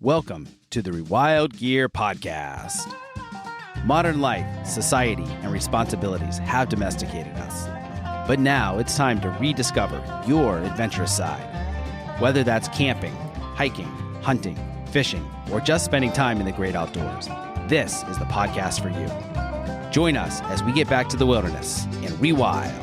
Welcome to the Rewild Gear Podcast. Modern life, society, and responsibilities have domesticated us. But now it's time to rediscover your adventurous side. Whether that's camping, hiking, hunting, fishing, or just spending time in the great outdoors, this is the podcast for you. Join us as we get back to the wilderness and rewild.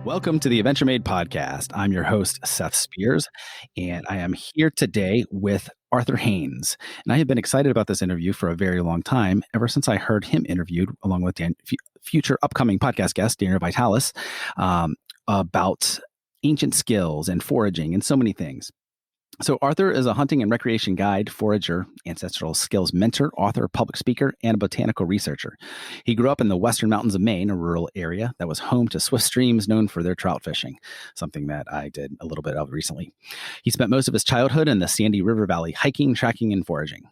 Welcome to the Adventure Made podcast. I'm your host, Seth Spears, and I am here today with Arthur Haines. And I have been excited about this interview for a very long time, ever since I heard him interviewed along with future upcoming podcast guest, Daniel Vitalis, about ancient skills and foraging and so many things. So Arthur is a hunting and recreation guide, forager, ancestral skills mentor, author, public speaker, and a botanical researcher. He grew up in the western mountains of Maine, a rural area that was home to swift streams known for their trout fishing, something that I did a little bit of recently. He spent most of his childhood in the Sandy River Valley hiking, tracking, and foraging.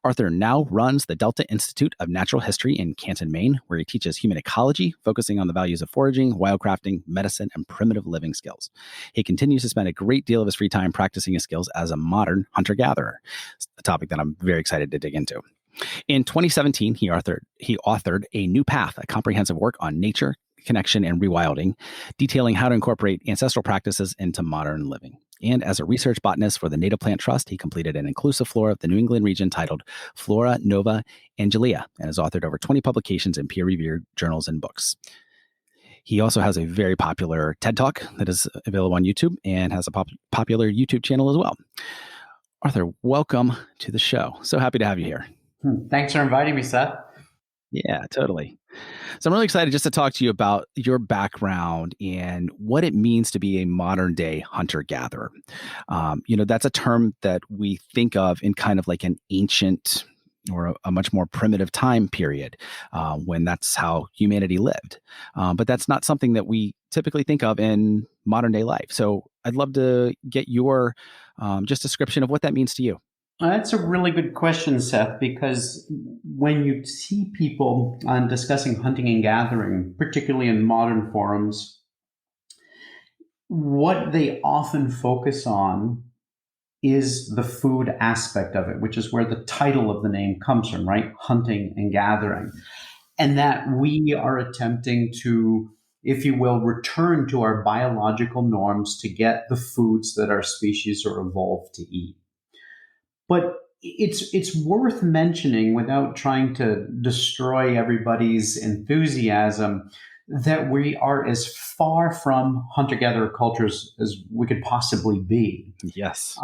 Arthur now runs the Delta Institute of Natural History in Canton, Maine, where he teaches human ecology, focusing on the values of foraging, wildcrafting, medicine, and primitive living skills. He continues to spend a great deal of his free time practicing his skills as a modern hunter-gatherer, a topic that I'm very excited to dig into. In 2017, he authored A New Path, a comprehensive work on nature, connection, and rewilding, detailing how to incorporate ancestral practices into modern living. And as a research botanist for the Native Plant Trust, he completed an inclusive flora of the New England region titled Flora Novae Angliae and has authored over 20 publications in peer-reviewed journals and books. He also has a very popular TED Talk that is available on YouTube and has a popular YouTube channel as well. Arthur, welcome to the show. So happy to have you here. Thanks for inviting me, Seth. Yeah, totally. So I'm really excited just to talk to you about your background and what it means to be a modern day hunter-gatherer. That's a term that we think of in kind of like an ancient or a much more primitive time period when that's how humanity lived. But that's not something that we typically think of in modern day life. So I'd love to get your just description of what that means to you. That's a really good question, Seth, because when you see people discussing hunting and gathering, particularly in modern forums, what they often focus on is the food aspect of it, which is where the title of the name comes from, right? Hunting and gathering. And that we are attempting to, if you will, return to our biological norms to get the foods that our species are evolved to eat. But it's worth mentioning, without trying to destroy everybody's enthusiasm, that we are as far from hunter-gatherer cultures as we could possibly be. Yes.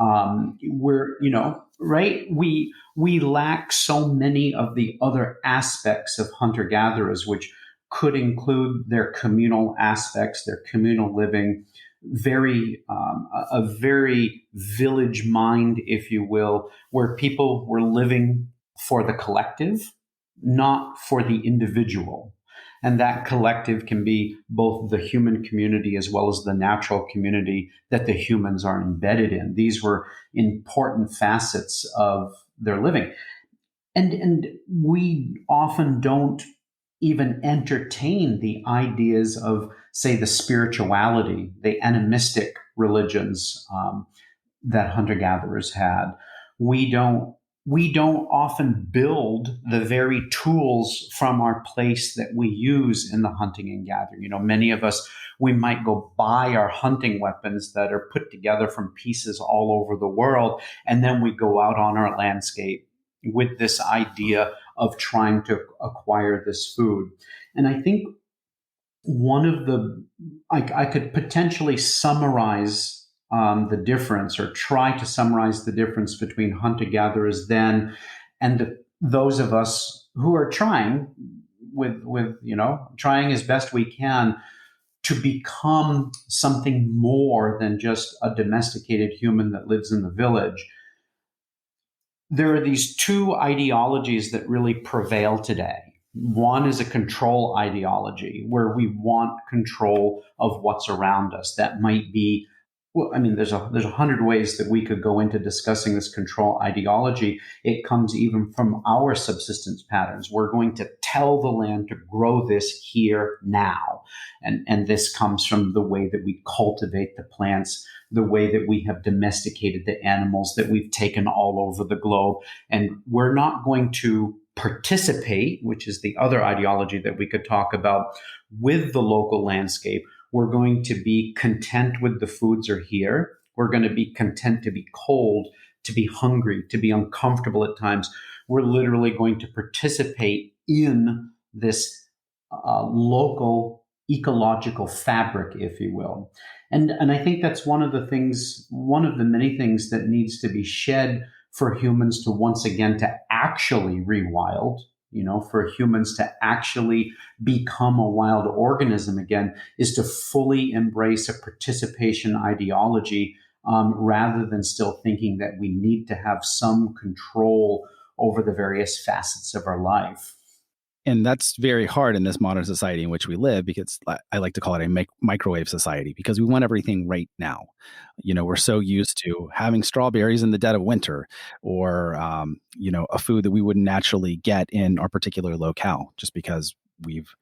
Right? We lack so many of the other aspects of hunter-gatherers, which could include their communal aspects, their communal living, a very village mind, if you will, where people were living for the collective, not for the individual. And that collective can be both the human community as well as the natural community that the humans are embedded in. These were important facets of their living. And we often don't even entertain the ideas of, say, the spirituality, the animistic religions that hunter-gatherers had. We don't often build the very tools from our place that we use in the hunting and gathering. Many of us, we might go buy our hunting weapons that are put together from pieces all over the world, and then we go out on our landscape with this idea of trying to acquire this food. And I think I could potentially summarize the difference, or try to summarize the difference between hunter-gatherers then and those of us who are trying trying as best we can to become something more than just a domesticated human that lives in the village. There are these two ideologies that really prevail today. One is a control ideology, where we want control of what's around us. That might be well, I mean, there's 100 ways that we could go into discussing this control ideology. It comes even from our subsistence patterns. We're going to tell the land to grow this here now, and this comes from the way that we cultivate the plants, the way that we have domesticated the animals that we've taken all over the globe, and we're not going to participate, which is the other ideology that we could talk about, with the local landscape. We're going to be content with the foods are here. We're going to be content to be cold, to be hungry, to be uncomfortable at times. We're literally going to participate in this local ecological fabric, if you will. And I think that's one of the many things that needs to be shed for humans to once again to actually rewild, for humans to actually become a wild organism again, is to fully embrace a participation ideology, rather than still thinking that we need to have some control over the various facets of our life. And that's very hard in this modern society in which we live, because I like to call it a microwave society, because we want everything right now. We're so used to having strawberries in the dead of winter, or, a food that we wouldn't naturally get in our particular locale, just because we've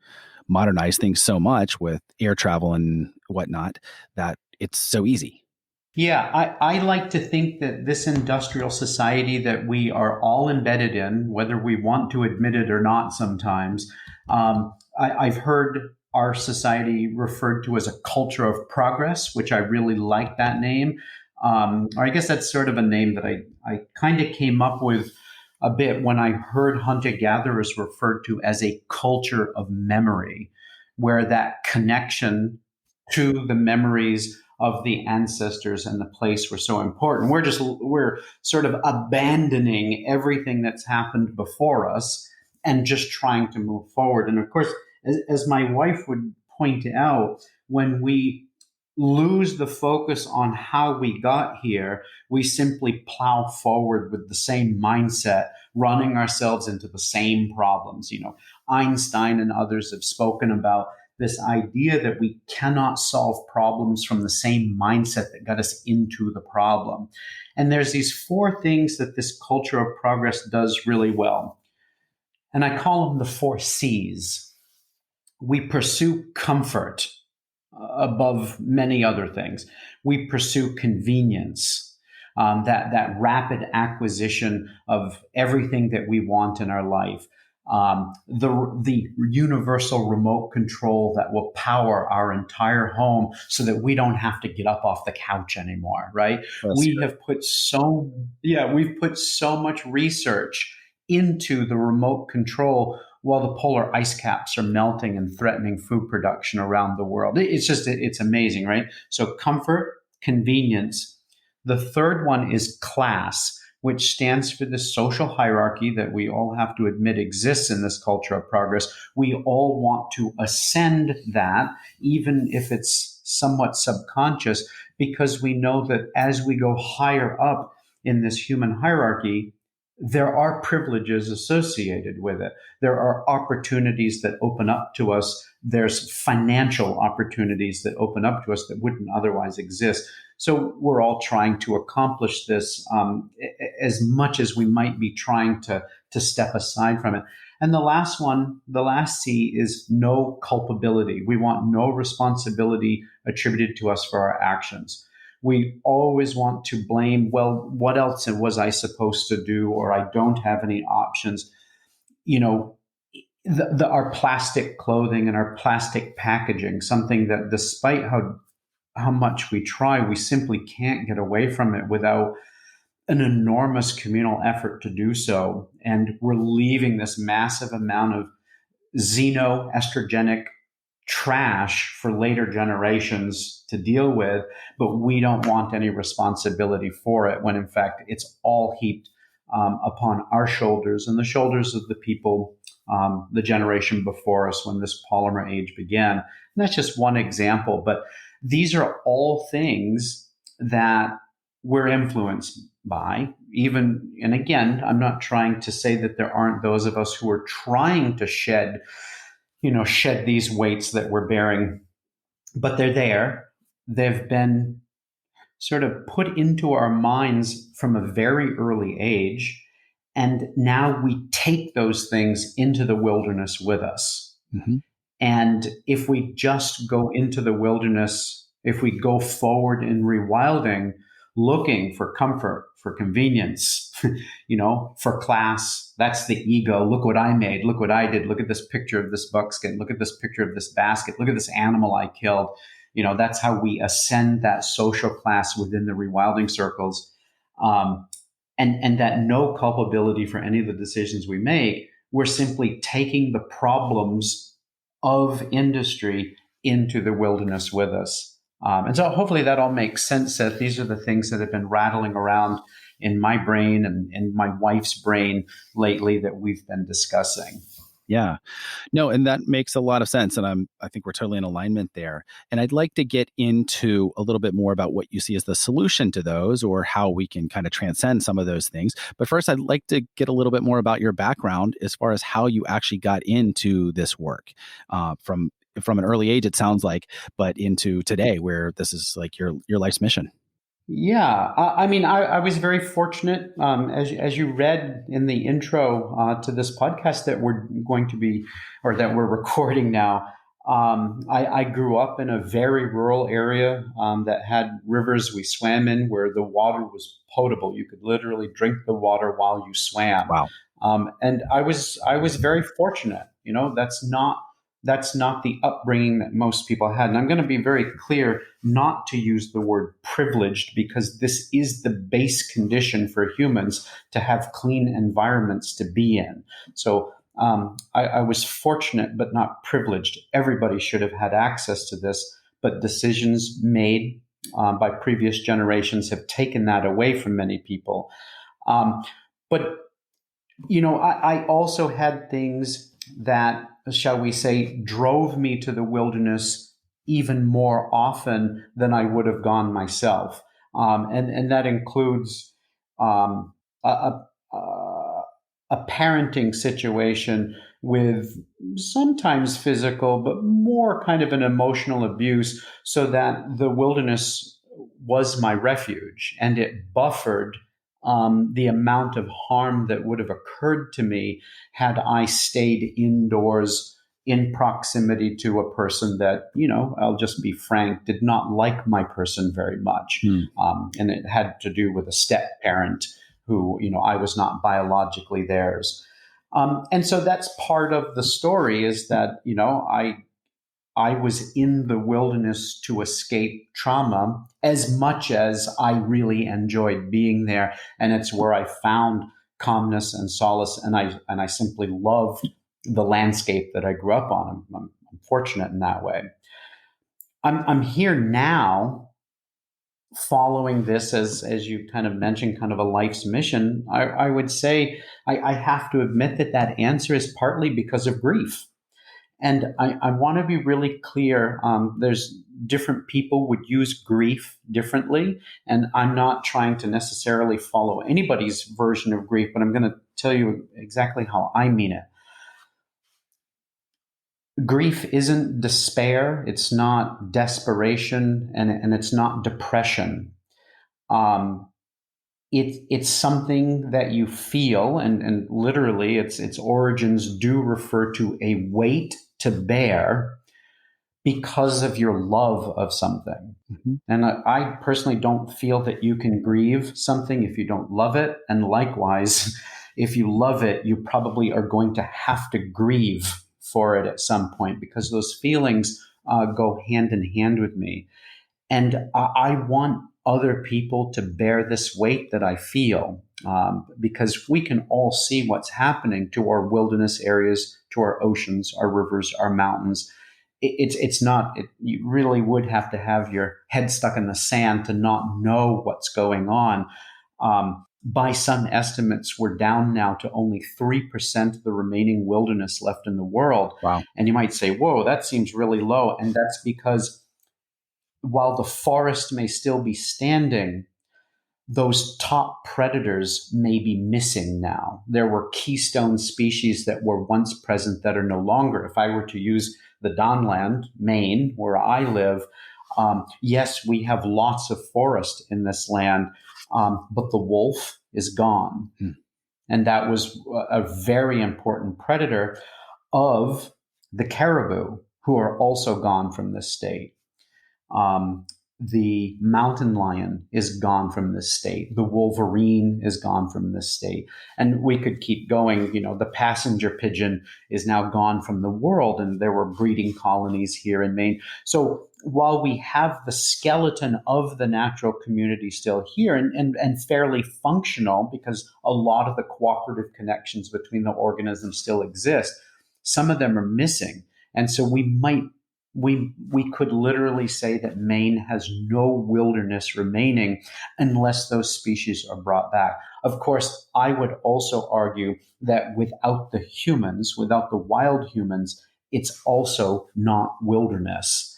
modernized things so much with air travel and whatnot that it's so easy. Yeah, I like to think that this industrial society that we are all embedded in, whether we want to admit it or not sometimes, I've heard our society referred to as a culture of progress, which I really like that name. Or I guess that's sort of a name that I kind of came up with a bit when I heard hunter-gatherers referred to as a culture of memory, where that connection to the memories of the ancestors and the place were so important. We're sort of abandoning everything that's happened before us and just trying to move forward. And of course, as my wife would point out, when we lose the focus on how we got here, we simply plow forward with the same mindset, running ourselves into the same problems. Einstein and others have spoken about this idea that we cannot solve problems from the same mindset that got us into the problem. And there's these 4 things that this culture of progress does really well. And I call them the 4 C's. We pursue comfort above many other things. We pursue convenience, that rapid acquisition of everything that we want in our life. The universal remote control that will power our entire home so that we don't have to get up off the couch anymore, right? We've put so much research into the remote control while the polar ice caps are melting and threatening food production around the world. It's amazing, right? So comfort, convenience. The third one is class, which stands for the social hierarchy that we all have to admit exists in this culture of progress. We all want to ascend that, even if it's somewhat subconscious, because we know that as we go higher up in this human hierarchy, there are privileges associated with it. There are opportunities that open up to us. There's financial opportunities that open up to us that wouldn't otherwise exist. So we're all trying to accomplish this, as much as we might be trying to step aside from it. And the last C, is no culpability. We want no responsibility attributed to us for our actions. We always want to blame, well, what else was I supposed to do? Or I don't have any options. Our plastic clothing and our plastic packaging, something that despite how much we try, we simply can't get away from it without an enormous communal effort to do so. And we're leaving this massive amount of xenoestrogenic trash for later generations to deal with, but we don't want any responsibility for it, when in fact it's all heaped upon our shoulders and the shoulders of the people, the generation before us when this polymer age began. And that's just one example, but these are all things that we're influenced by. And again, I'm not trying to say that there aren't those of us who are trying to shed these weights that we're bearing, but they're there. They've been sort of put into our minds from a very early age. And now we take those things into the wilderness with us. Hmm. And if we just go into the wilderness, if we go forward in rewilding, looking for comfort, for convenience, for class, that's the ego. Look what I made. Look what I did. Look at this picture of this buckskin. Look at this picture of this basket. Look at this animal I killed. That's how we ascend that social class within the rewilding circles. And that no culpability for any of the decisions we make. We're simply taking the problems of industry into the wilderness with us. And so hopefully that all makes sense, that these are the things that have been rattling around in my brain and in my wife's brain lately that we've been discussing. Yeah. No, and that makes a lot of sense. And I think we're totally in alignment there. And I'd like to get into a little bit more about what you see as the solution to those, or how we can kind of transcend some of those things. But first, I'd like to get a little bit more about your background as far as how you actually got into this work, from an early age, it sounds like, but into today, where this is like your life's mission. Yeah, I mean, I was very fortunate, as you read in the intro to this podcast that we're going to be, or that we're recording now. I grew up in a very rural area that had rivers we swam in, where the water was potable. You could literally drink the water while you swam. Wow. And I was very fortunate. That's not the upbringing that most people had. And I'm going to be very clear not to use the word privileged, because this is the base condition for humans to have clean environments to be in. So I was fortunate, but not privileged. Everybody should have had access to this, but decisions made by previous generations have taken that away from many people. But I also had things that, shall we say, drove me to the wilderness even more often than I would have gone myself. And that includes a parenting situation with sometimes physical, but more kind of an emotional abuse, so that the wilderness was my refuge, and it buffered the amount of harm that would have occurred to me had I stayed indoors in proximity to a person that, I'll just be frank, did not like my person very much. And it had to do with a step parent who, I was not biologically theirs. And so that's part of the story, is that, I was in the wilderness to escape trauma as much as I really enjoyed being there. And it's where I found calmness and solace. And I simply love the landscape that I grew up on. I'm fortunate in that way. I'm here now following this, as you kind of mentioned, kind of a life's mission. I would say I have to admit that answer is partly because of grief. And I want to be really clear. There's different people would use grief differently. And I'm not trying to necessarily follow anybody's version of grief, but I'm going to tell you exactly how I mean it. Grief isn't despair. It's not desperation, and it's not depression. It's something that you feel, and literally its origins do refer to a weight to bear because of your love of something. Mm-hmm. And I personally don't feel that you can grieve something if you don't love it. And likewise, if you love it, you probably are going to have to grieve for it at some point, because those feelings go hand in hand with me. And I want other people to bear this weight that I feel, because we can all see what's happening to our wilderness areas, to our oceans, our rivers, our mountains. You really would have to have your head stuck in the sand to not know what's going on. By some estimates, we're down now to only 3% of the remaining wilderness left in the world. Wow. And you might say, whoa, that seems really low. And that's because while the forest may still be standing, those top predators may be missing now. There were keystone species that were once present that are no longer. If I were to use the Donland, Maine, where I live, yes, we have lots of forest in this land, but the wolf is gone. And that was a very important predator of the caribou, who are also gone from this state. The mountain lion is gone from this state. The wolverine is gone from this state. And we could keep going. The passenger pigeon is now gone from the world, and there were breeding colonies here in Maine. So while we have the skeleton of the natural community still here and fairly functional, because a lot of the cooperative connections between the organisms still exist, some of them are missing. And so we could literally say that Maine has no wilderness remaining unless those species are brought back. Of course, I would also argue that without the humans, without the wild humans, it's also not wilderness.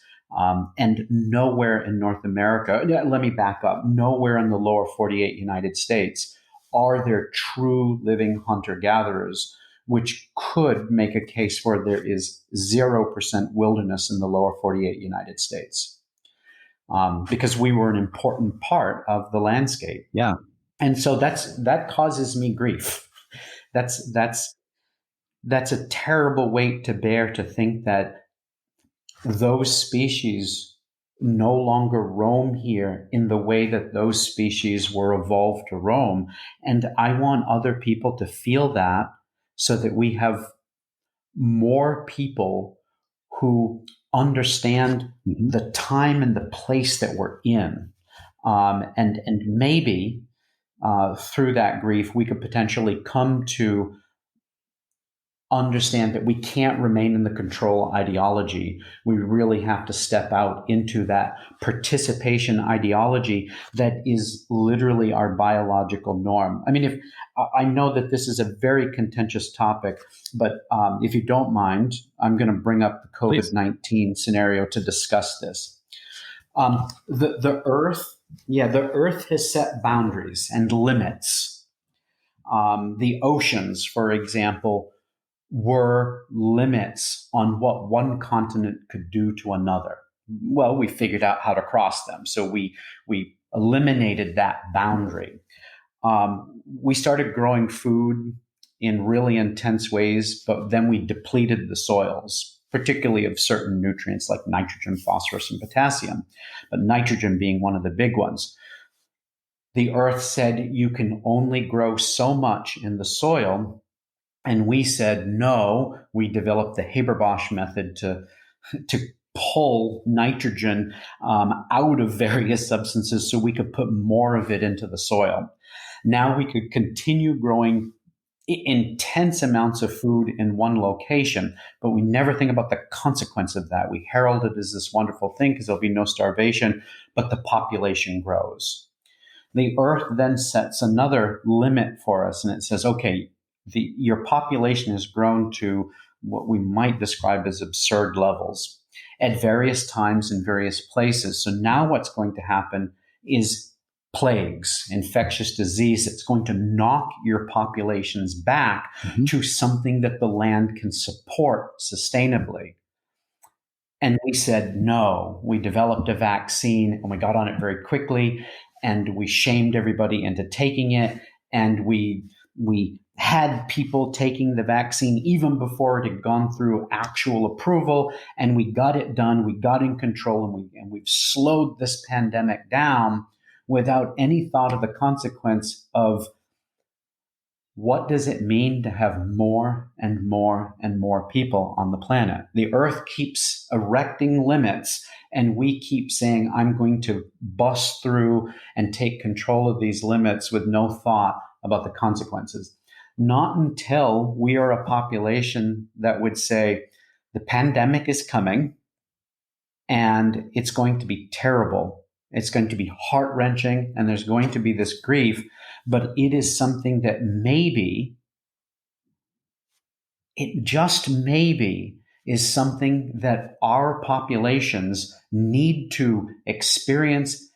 And nowhere in North America, let me back up, nowhere in the lower 48 United States are there true living hunter-gatherers, which could make a case for there is 0% wilderness in the lower 48 United States, because we were an important part of the landscape. Yeah. And so that causes me grief. That's a terrible weight to bear, to think that those species no longer roam here in the way that those species were evolved to roam. And I want other people to feel that, so that we have more people who understand the time and the place that we're in. And maybe through that grief, we could potentially come to understand that we can't remain in the control ideology. We really have to step out into that participation ideology that is literally our biological norm. I mean, I know that this is a very contentious topic, but if you don't mind, I'm going to bring up the COVID-19 scenario to discuss this. The Earth has set boundaries and limits. The oceans, for example, were limits on what one continent could do to another. Well, we figured out how to cross them, so we eliminated that boundary. We started growing food in really intense ways, but then we depleted the soils, particularly of certain nutrients like nitrogen, phosphorus, and potassium, but nitrogen being one of the big ones. The earth said you can only grow so much in the soil. And we said no. We developed the Haber-Bosch method to pull nitrogen out of various substances so we could put more of it into the soil. Now we could continue growing intense amounts of food in one location, but we never think about the consequence of that. We herald it as this wonderful thing because there'll be no starvation, but the population grows. The earth then sets another limit for us, and it says, okay, your population has grown to what we might describe as absurd levels at various times in various places. So now what's going to happen is plagues, infectious disease. It's going to knock your populations back to something that the land can support sustainably. And we said no. We developed a vaccine, and we got on it very quickly, and we shamed everybody into taking it, and we had people taking the vaccine even before it had gone through actual approval, and we got it done. We got in control, and we've slowed this pandemic down without any thought of the consequence of what does it mean to have more and more and more people on the planet. The earth keeps erecting limits, and we keep saying, I'm going to bust through and take control of these limits with no thought about the consequences. Not until we are a population that would say the pandemic is coming and it's going to be terrible. It's going to be heart-wrenching, and there's going to be this grief, but it is something that maybe, it just maybe is something that our populations need to experience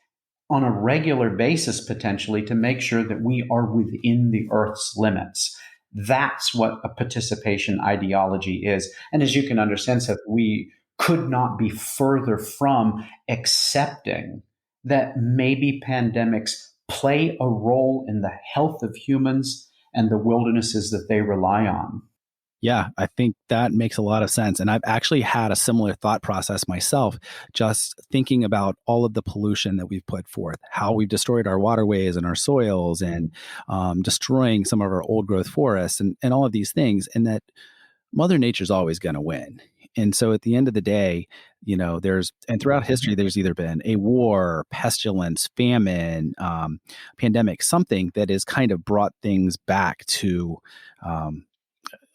on a regular basis, potentially, to make sure that we are within the Earth's limits. That's what a participation ideology is. And as you can understand, Seth, we could not be further from accepting that maybe pandemics play a role in the health of humans and the wildernesses that they rely on. Yeah, I think that makes a lot of sense. And I've actually had a similar thought process myself, just thinking about all of the pollution that we've put forth, how we've destroyed our waterways and our soils, and destroying some of our old growth forests, and all of these things, and that Mother Nature's always going to win. And so at the end of the day, and throughout history, there's either been a war, pestilence, famine, pandemic, something that has kind of brought things back to um,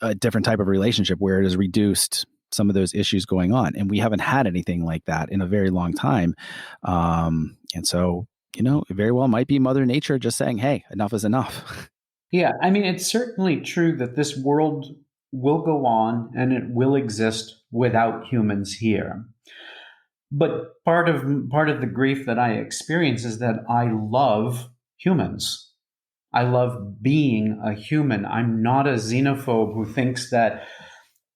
a different type of relationship where it has reduced some of those issues going on. And we haven't had anything like that in a very long time. And so, it very well might be Mother Nature just saying, hey, enough is enough. Yeah, I mean, it's certainly true that this world will go on and it will exist without humans here. But part of the grief that I experience is that I love humans. I love being a human. I'm not a xenophobe who thinks that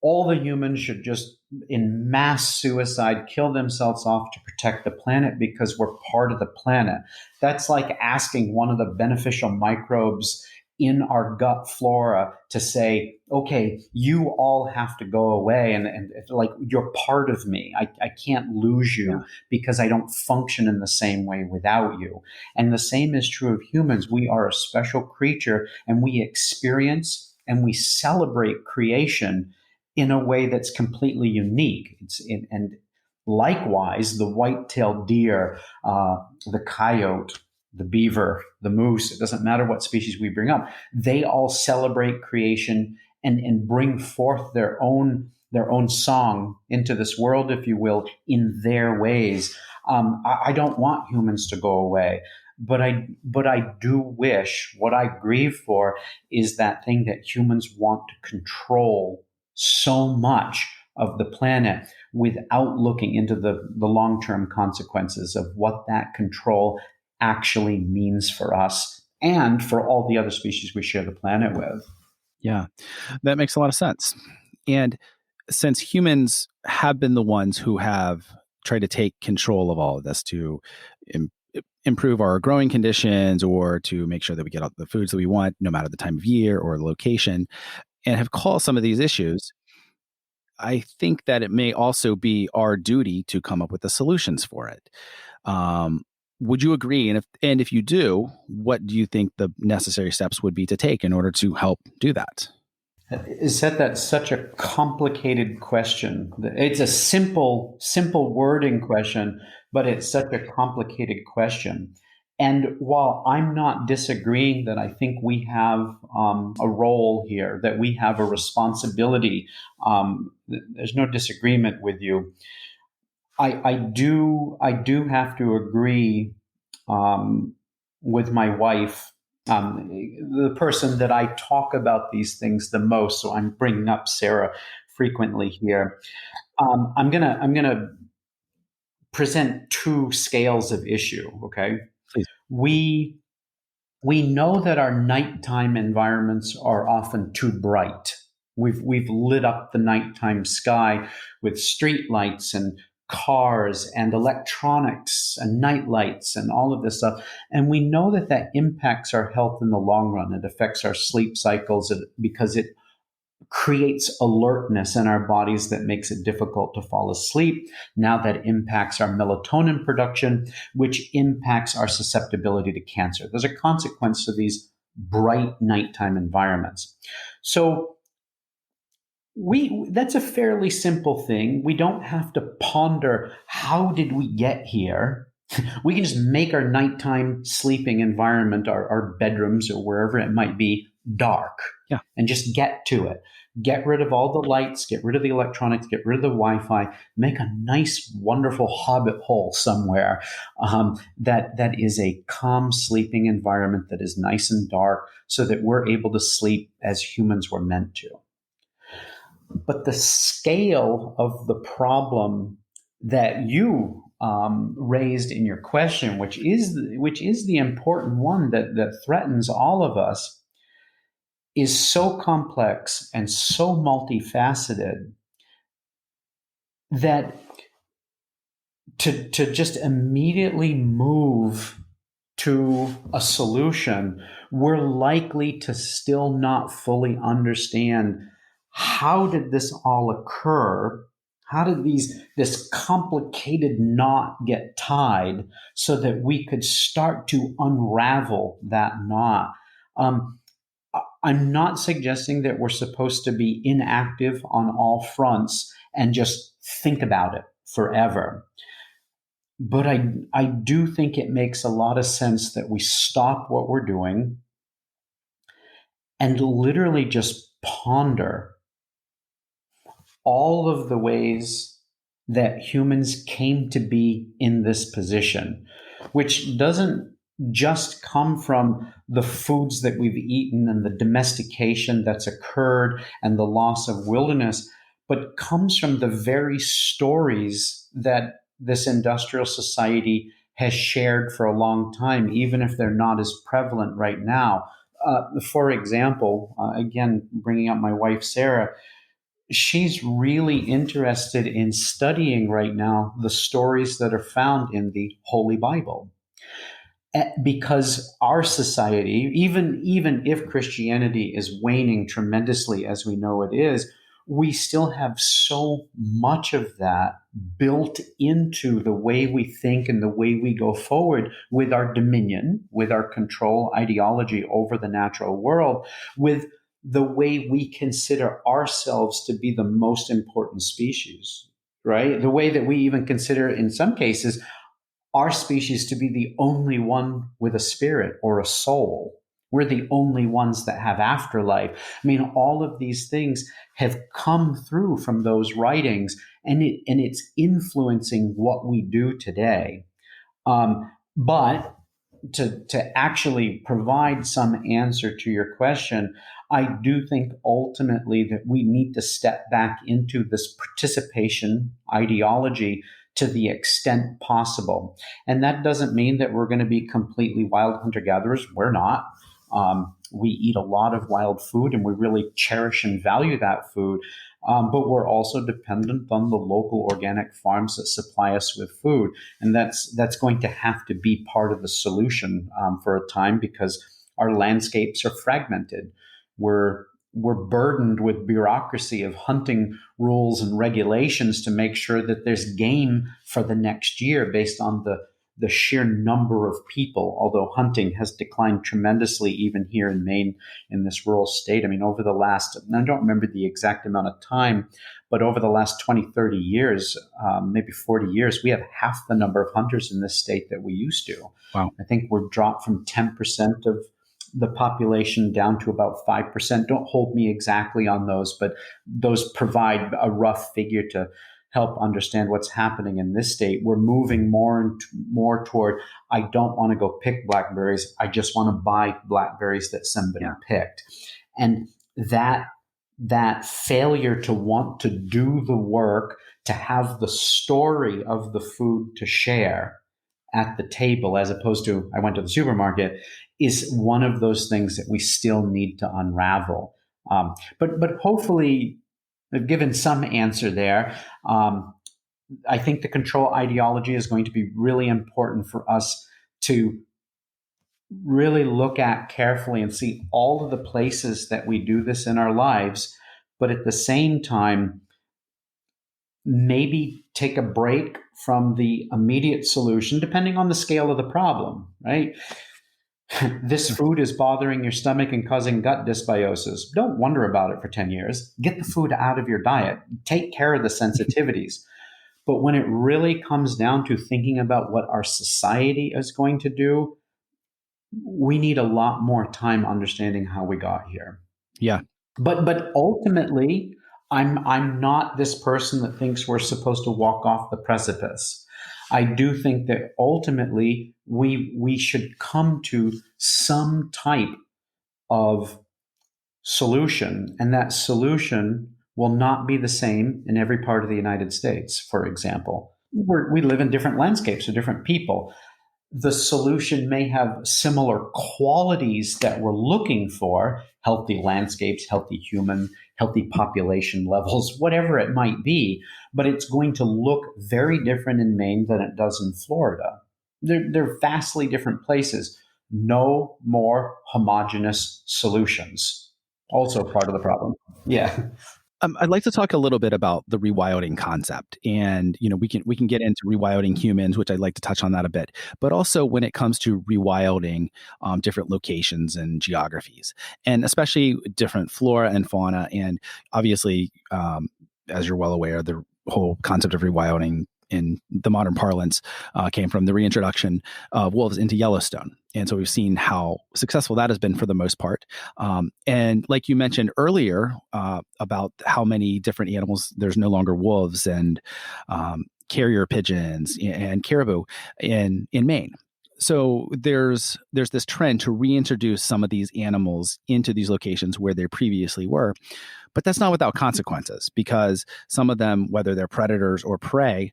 all the humans should just, in mass suicide, kill themselves off to protect the planet because we're part of the planet. That's like asking one of the beneficial microbes in our gut flora to say, okay, you all have to go away, and like, you're part of me. I can't lose you Yeah. because I don't function in the same way without you. And the same is true of humans. We are a special creature, and we experience and we celebrate creation in a way that's completely unique. And likewise, the white-tailed deer, the coyote, the beaver, the moose, it doesn't matter what species we bring up, they all celebrate creation and bring forth their own song into this world, if you will, in their ways. I don't want humans to go away, but I do wish, what I grieve for is that thing that humans want to control so much of the planet without looking into the long-term consequences of what that control actually means for us and for all the other species we share the planet with. Yeah, that makes a lot of sense. And since humans have been the ones who have tried to take control of all of this to Im- improve our growing conditions, or to make sure that we get all the foods that we want, no matter the time of year or location, and have caused some of these issues, I think that it may also be our duty to come up with the solutions for it. Um, would you agree? And if you do, what do you think the necessary steps would be to take in order to help do that? Is that's such a complicated question? It's a simple wording question, but it's such a complicated question. And while I'm not disagreeing that I think we have a role here, that we have a responsibility, there's no disagreement with you. I do have to agree with my wife, the person that I talk about these things the most. So I'm bringing up Sarah frequently here. I'm gonna present two scales of issue. Okay, Please. we we know that our nighttime environments are often too bright. We've lit up the nighttime sky with street lights and cars and electronics and night lights and all of this stuff. And we know that that impacts our health in the long run. It affects our sleep cycles because it creates alertness in our bodies that makes it difficult to fall asleep. Now that impacts our melatonin production, which impacts our susceptibility to cancer. There's a consequence to these bright nighttime environments. So that's a fairly simple thing. We don't have to ponder, how did we get here? We can just make our nighttime sleeping environment, our bedrooms or wherever it might be, dark. Yeah. And just get to it. Get rid of all the lights, get rid of the electronics, get rid of the Wi-Fi, make a nice, wonderful hobbit hole somewhere that is a calm sleeping environment that is nice and dark, so that we're able to sleep as humans were meant to. But the scale of the problem that you raised in your question, which is the important one that threatens all of us, is so complex and so multifaceted that to just immediately move to a solution, we're likely to still not fully understand how did this all occur? How did this complicated knot get tied so that we could start to unravel that knot? I'm not suggesting that we're supposed to be inactive on all fronts and just think about it forever. But I do think it makes a lot of sense that we stop what we're doing and literally just ponder all of the ways that humans came to be in this position, which doesn't just come from the foods that we've eaten and the domestication that's occurred and the loss of wilderness, but comes from the very stories that this industrial society has shared for a long time, even if they're not as prevalent right now. For example, again, bringing up my wife, Sarah, she's really interested in studying right now the stories that are found in the Holy Bible. Because our society, even if Christianity is waning tremendously as we know it is, we still have so much of that built into the way we think and the way we go forward with our dominion, with our control ideology over the natural world, with the way we consider ourselves to be the most important species, right? The way that we even consider, in some cases, our species to be the only one with a spirit or a soul. We're the only ones that have afterlife. I mean, all of these things have come through from those writings, and it's influencing what we do today. But to actually provide some answer to your question, I do think ultimately that we need to step back into this participation ideology to the extent possible. And that doesn't mean that we're going to be completely wild hunter-gatherers. We're not. We eat a lot of wild food, and we really cherish and value that food. But we're also dependent on the local organic farms that supply us with food. And that's going to have to be part of the solution for a time, because our landscapes are fragmented. We're burdened with bureaucracy of hunting rules and regulations to make sure that there's game for the next year based on the sheer number of people, although hunting has declined tremendously even here in Maine, in this rural state. I mean, over the last, I don't remember the exact amount of time, but over the last 20, 30 years, maybe 40 years, we have half the number of hunters in this state that we used to. Wow. I think we're dropped from 10% of the population down to about 5%. Don't hold me exactly on those, but those provide a rough figure to help understand what's happening in this state. We're moving more and more toward, I don't want to go pick blackberries. I just want to buy blackberries that somebody picked. And that failure to want to do the work, to have the story of the food to share at the table, as opposed to I went to the supermarket, is one of those things that we still need to unravel. But hopefully I've given some answer there. I think the control ideology is going to be really important for us to really look at carefully and see all of the places that we do this in our lives, but at the same time, maybe take a break from the immediate solution, depending on the scale of the problem, right? This food is bothering your stomach and causing gut dysbiosis. Don't wonder about it for 10 years. Get the food out of your diet. Take care of the sensitivities. But when it really comes down to thinking about what our society is going to do, we need a lot more time understanding how we got here. Yeah. But ultimately, I'm not this person that thinks we're supposed to walk off the precipice. I do think that ultimately we should come to some type of solution, and that solution will not be the same in every part of the United States, for example. We live in different landscapes with different people. The solution may have similar qualities that we're looking for: healthy landscapes, healthy human, healthy population levels, whatever it might be. But it's going to look very different in Maine than it does in Florida. They're vastly different places. No more homogeneous solutions. Also part of the problem. Yeah. I'd like to talk a little bit about the rewilding concept, and we can get into rewilding humans, which I'd like to touch on that a bit. But also when it comes to rewilding different locations and geographies, and especially different flora and fauna, and obviously, as you're well aware, the whole concept of rewilding in the modern parlance came from the reintroduction of wolves into Yellowstone. And so we've seen how successful that has been for the most part. And like you mentioned earlier about how many different animals, there's no longer wolves and carrier pigeons and caribou in Maine. So there's this trend to reintroduce some of these animals into these locations where they previously were. But that's not without consequences, because some of them, whether they're predators or prey,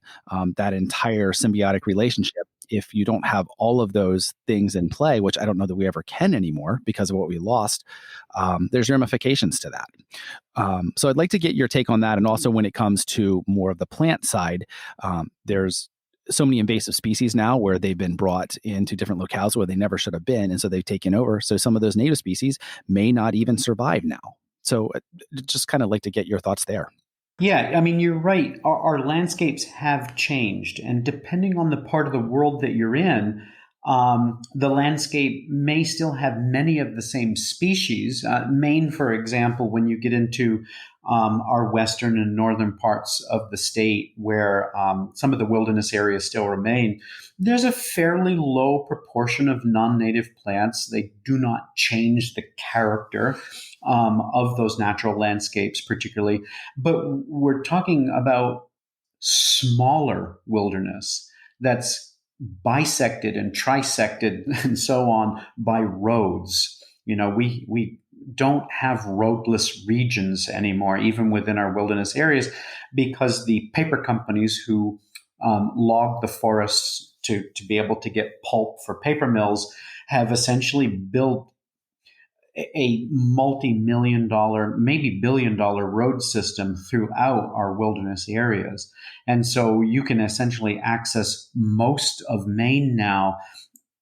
that entire symbiotic relationship, if you don't have all of those things in play, which I don't know that we ever can anymore because of what we lost, there's ramifications to that. So I'd like to get your take on that. And also when it comes to more of the plant side, there's so many invasive species now where they've been brought into different locales where they never should have been. And so they've taken over. So some of those native species may not even survive now. So just kind of like to get your thoughts there. Yeah, I mean, you're right. Our landscapes have changed. And depending on the part of the world that you're in, the landscape may still have many of the same species. Maine, for example, when you get into our western and northern parts of the state where some of the wilderness areas still remain, there's a fairly low proportion of non-native plants. They do not change the character of those natural landscapes particularly. But we're talking about smaller wilderness that's bisected and trisected and so on by roads. We don't have roadless regions anymore, even within our wilderness areas, because the paper companies who log the forests to be able to get pulp for paper mills have essentially built a multi-million dollar, maybe billion-dollar road system throughout our wilderness areas. And so you can essentially access most of Maine now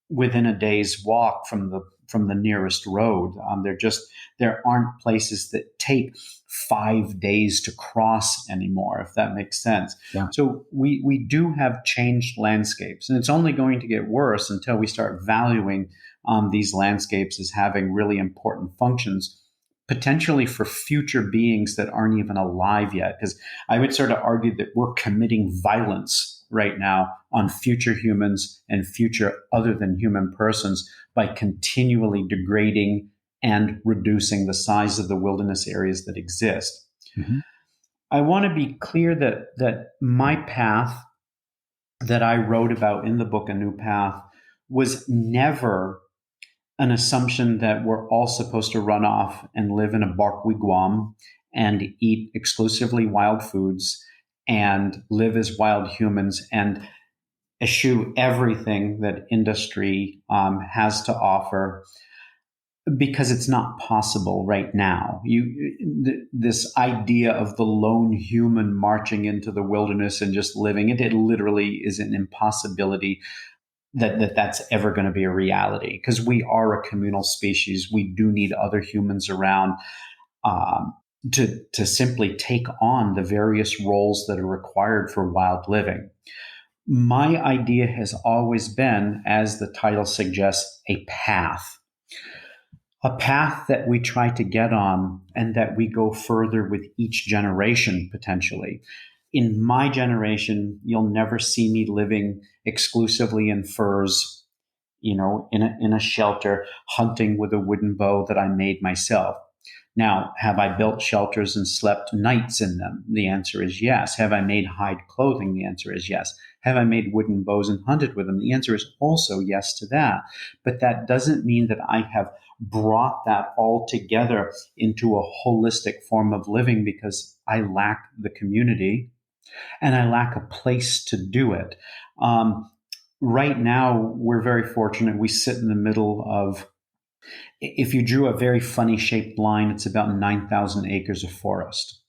within a day's walk from the nearest road. There aren't places that take 5 days to cross anymore, if that makes sense. Yeah. So we do have changed landscapes, and it's only going to get worse until we start valuing these landscapes as having really important functions, potentially for future beings that aren't even alive yet. Because I would sort of argue that we're committing violence right now on future humans and future other than human persons by continually degrading and reducing the size of the wilderness areas that exist. Mm-hmm. I want to be clear that my path that I wrote about in the book, A New Path, was never an assumption that we're all supposed to run off and live in a bark wigwam and eat exclusively wild foods and live as wild humans and eschew everything that industry has to offer, because it's not possible right now. This idea of the lone human marching into the wilderness and just living it literally is an impossibility that's ever going to be a reality, because we are a communal species. We do need other humans around to simply take on the various roles that are required for wild living. My idea has always been, as the title suggests, a path that we try to get on and that we go further with each generation, potentially. In my generation, you'll never see me living exclusively in furs, in a shelter, hunting with a wooden bow that I made myself. Now, have I built shelters and slept nights in them? The answer is yes. Have I made hide clothing? The answer is yes. Have I made wooden bows and hunted with them? The answer is also yes to that. But that doesn't mean that I have brought that all together into a holistic form of living, because I lack the community and I lack a place to do it. Right now, we're very fortunate. We sit in the middle of If you drew a very funny shaped line, it's about 9,000 acres of forest.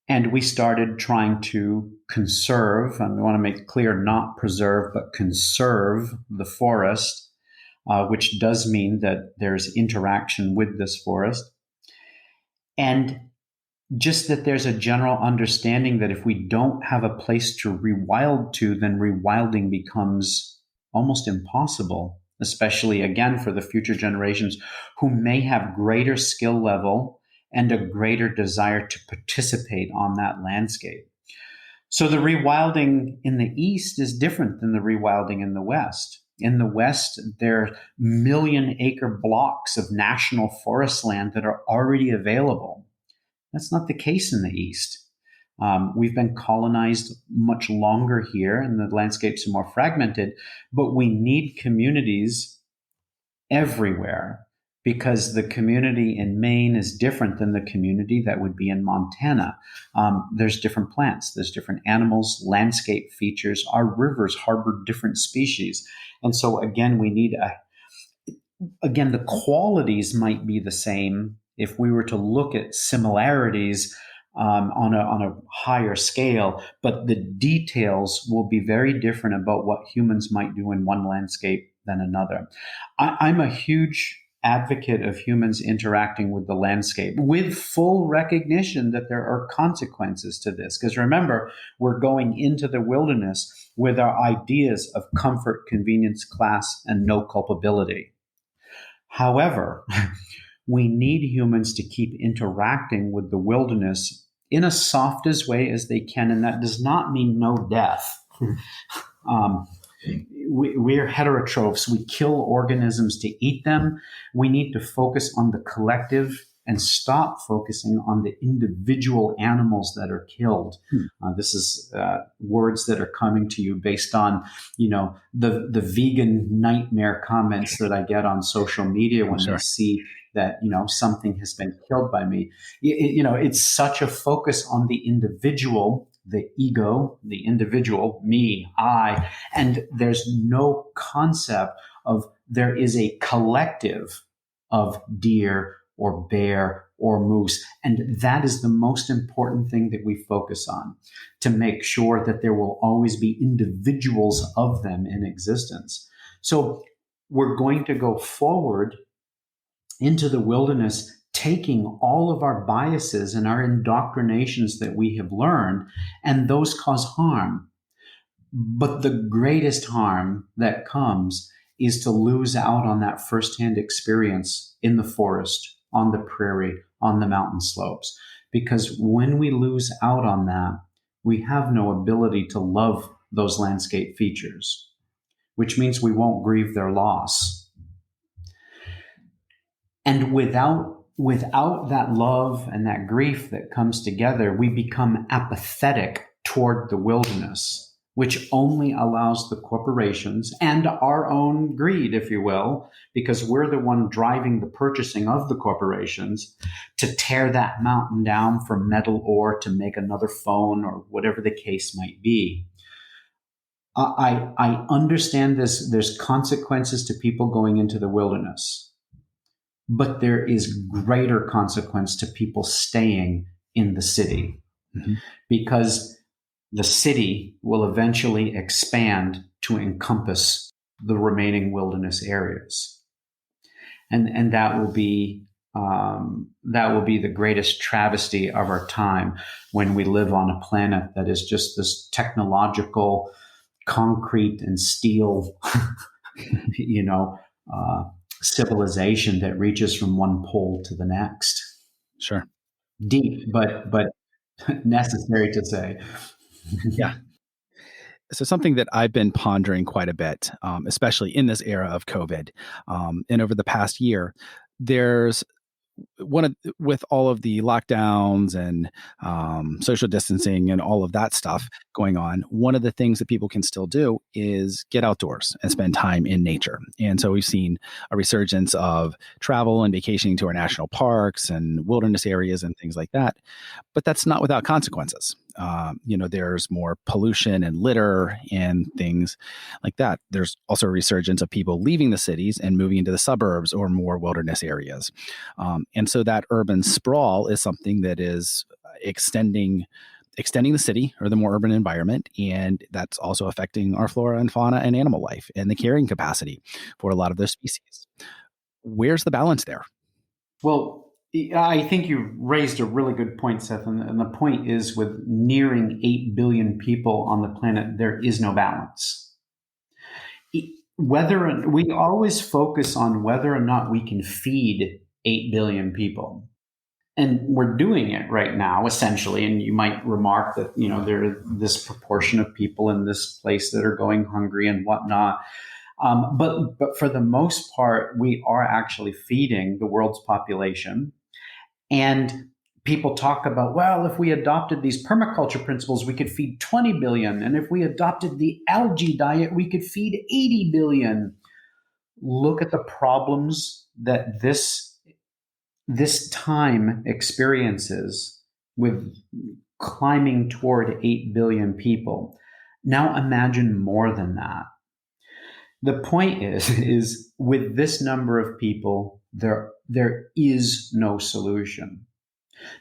And we started trying to conserve, and I want to make clear, not preserve, but conserve the forest, which does mean that there's interaction with this forest. And just that there's a general understanding that if we don't have a place to rewild to, then rewilding becomes almost impossible, especially again for the future generations who may have greater skill level and a greater desire to participate on that landscape. So the rewilding in the East is different than the rewilding in the West. In the West, there are million-acre blocks of national forest land that are already available. That's not the case in the East. We've been colonized much longer here, and the landscapes are more fragmented, but we need communities everywhere because the community in Maine is different than the community that would be in Montana. There's different plants, there's different animals, landscape features. Our rivers harbor different species. And so again, we need again, the qualities might be the same if we were to look at similarities on a higher scale, but the details will be very different about what humans might do in one landscape than another. I'm a huge advocate of humans interacting with the landscape with full recognition that there are consequences to this. Because remember, we're going into the wilderness with our ideas of comfort, convenience, class, and no culpability. However, we need humans to keep interacting with the wilderness in as soft as way as they can, and that does not mean no death. We're heterotrophs. We kill organisms to eat them. We need to focus on the collective and stop focusing on the individual animals that are killed. This is words that are coming to you based on, the vegan nightmare comments that I get on social media when they see that, something has been killed by me. It's such a focus on the individual, the ego, the individual, me, I, and there's no concept of there is a collective of deer or bear or moose. And that is the most important thing that we focus on, to make sure that there will always be individuals of them in existence. So we're going to go forward into the wilderness, taking all of our biases and our indoctrinations that we have learned, and those cause harm. But the greatest harm that comes is to lose out on that firsthand experience in the forest, on the prairie, on the mountain slopes. Because when we lose out on that, we have no ability to love those landscape features, which means we won't grieve their loss. And without that love and that grief that comes together, we become apathetic toward the wilderness, which only allows the corporations and our own greed, if you will, because we're the one driving the purchasing of the corporations, to tear that mountain down for metal ore to make another phone or whatever the case might be. I understand this. There's consequences to people going into the wilderness, but there is greater consequence to people staying in the city, because the city will eventually expand to encompass the remaining wilderness areas. And that will be the greatest travesty of our time, when we live on a planet that is just this technological concrete and steel, civilization that reaches from one pole to the next. Sure. Deep, but necessary to say. Yeah. So something that I've been pondering quite a bit, especially in this era of COVID, and over the past year, there's with all of the lockdowns and social distancing and all of that stuff going on, one of the things that people can still do is get outdoors and spend time in nature. And so we've seen a resurgence of travel and vacationing to our national parks and wilderness areas and things like that. But that's not without consequences. There's more pollution and litter and things like that. There's also a resurgence of people leaving the cities and moving into the suburbs or more wilderness areas. And so that urban sprawl is something that is extending the city or the more urban environment. And that's also affecting our flora and fauna and animal life and the carrying capacity for a lot of those species. Where's the balance there? Well, I think you raised a really good point, Seth. And the point is, with nearing 8 billion people on the planet, there is no balance. We always focus on whether or not we can feed 8 billion people. And we're doing it right now, essentially. And you might remark that, there are this proportion of people in this place that are going hungry and whatnot. But for the most part, we are actually feeding the world's population. And people talk about, well, if we adopted these permaculture principles, we could feed 20 billion. And if we adopted the algae diet, we could feed 80 billion. Look at the problems that this time experiences with climbing toward 8 billion people. Now imagine more than that. The point is with this number of people, there is no solution.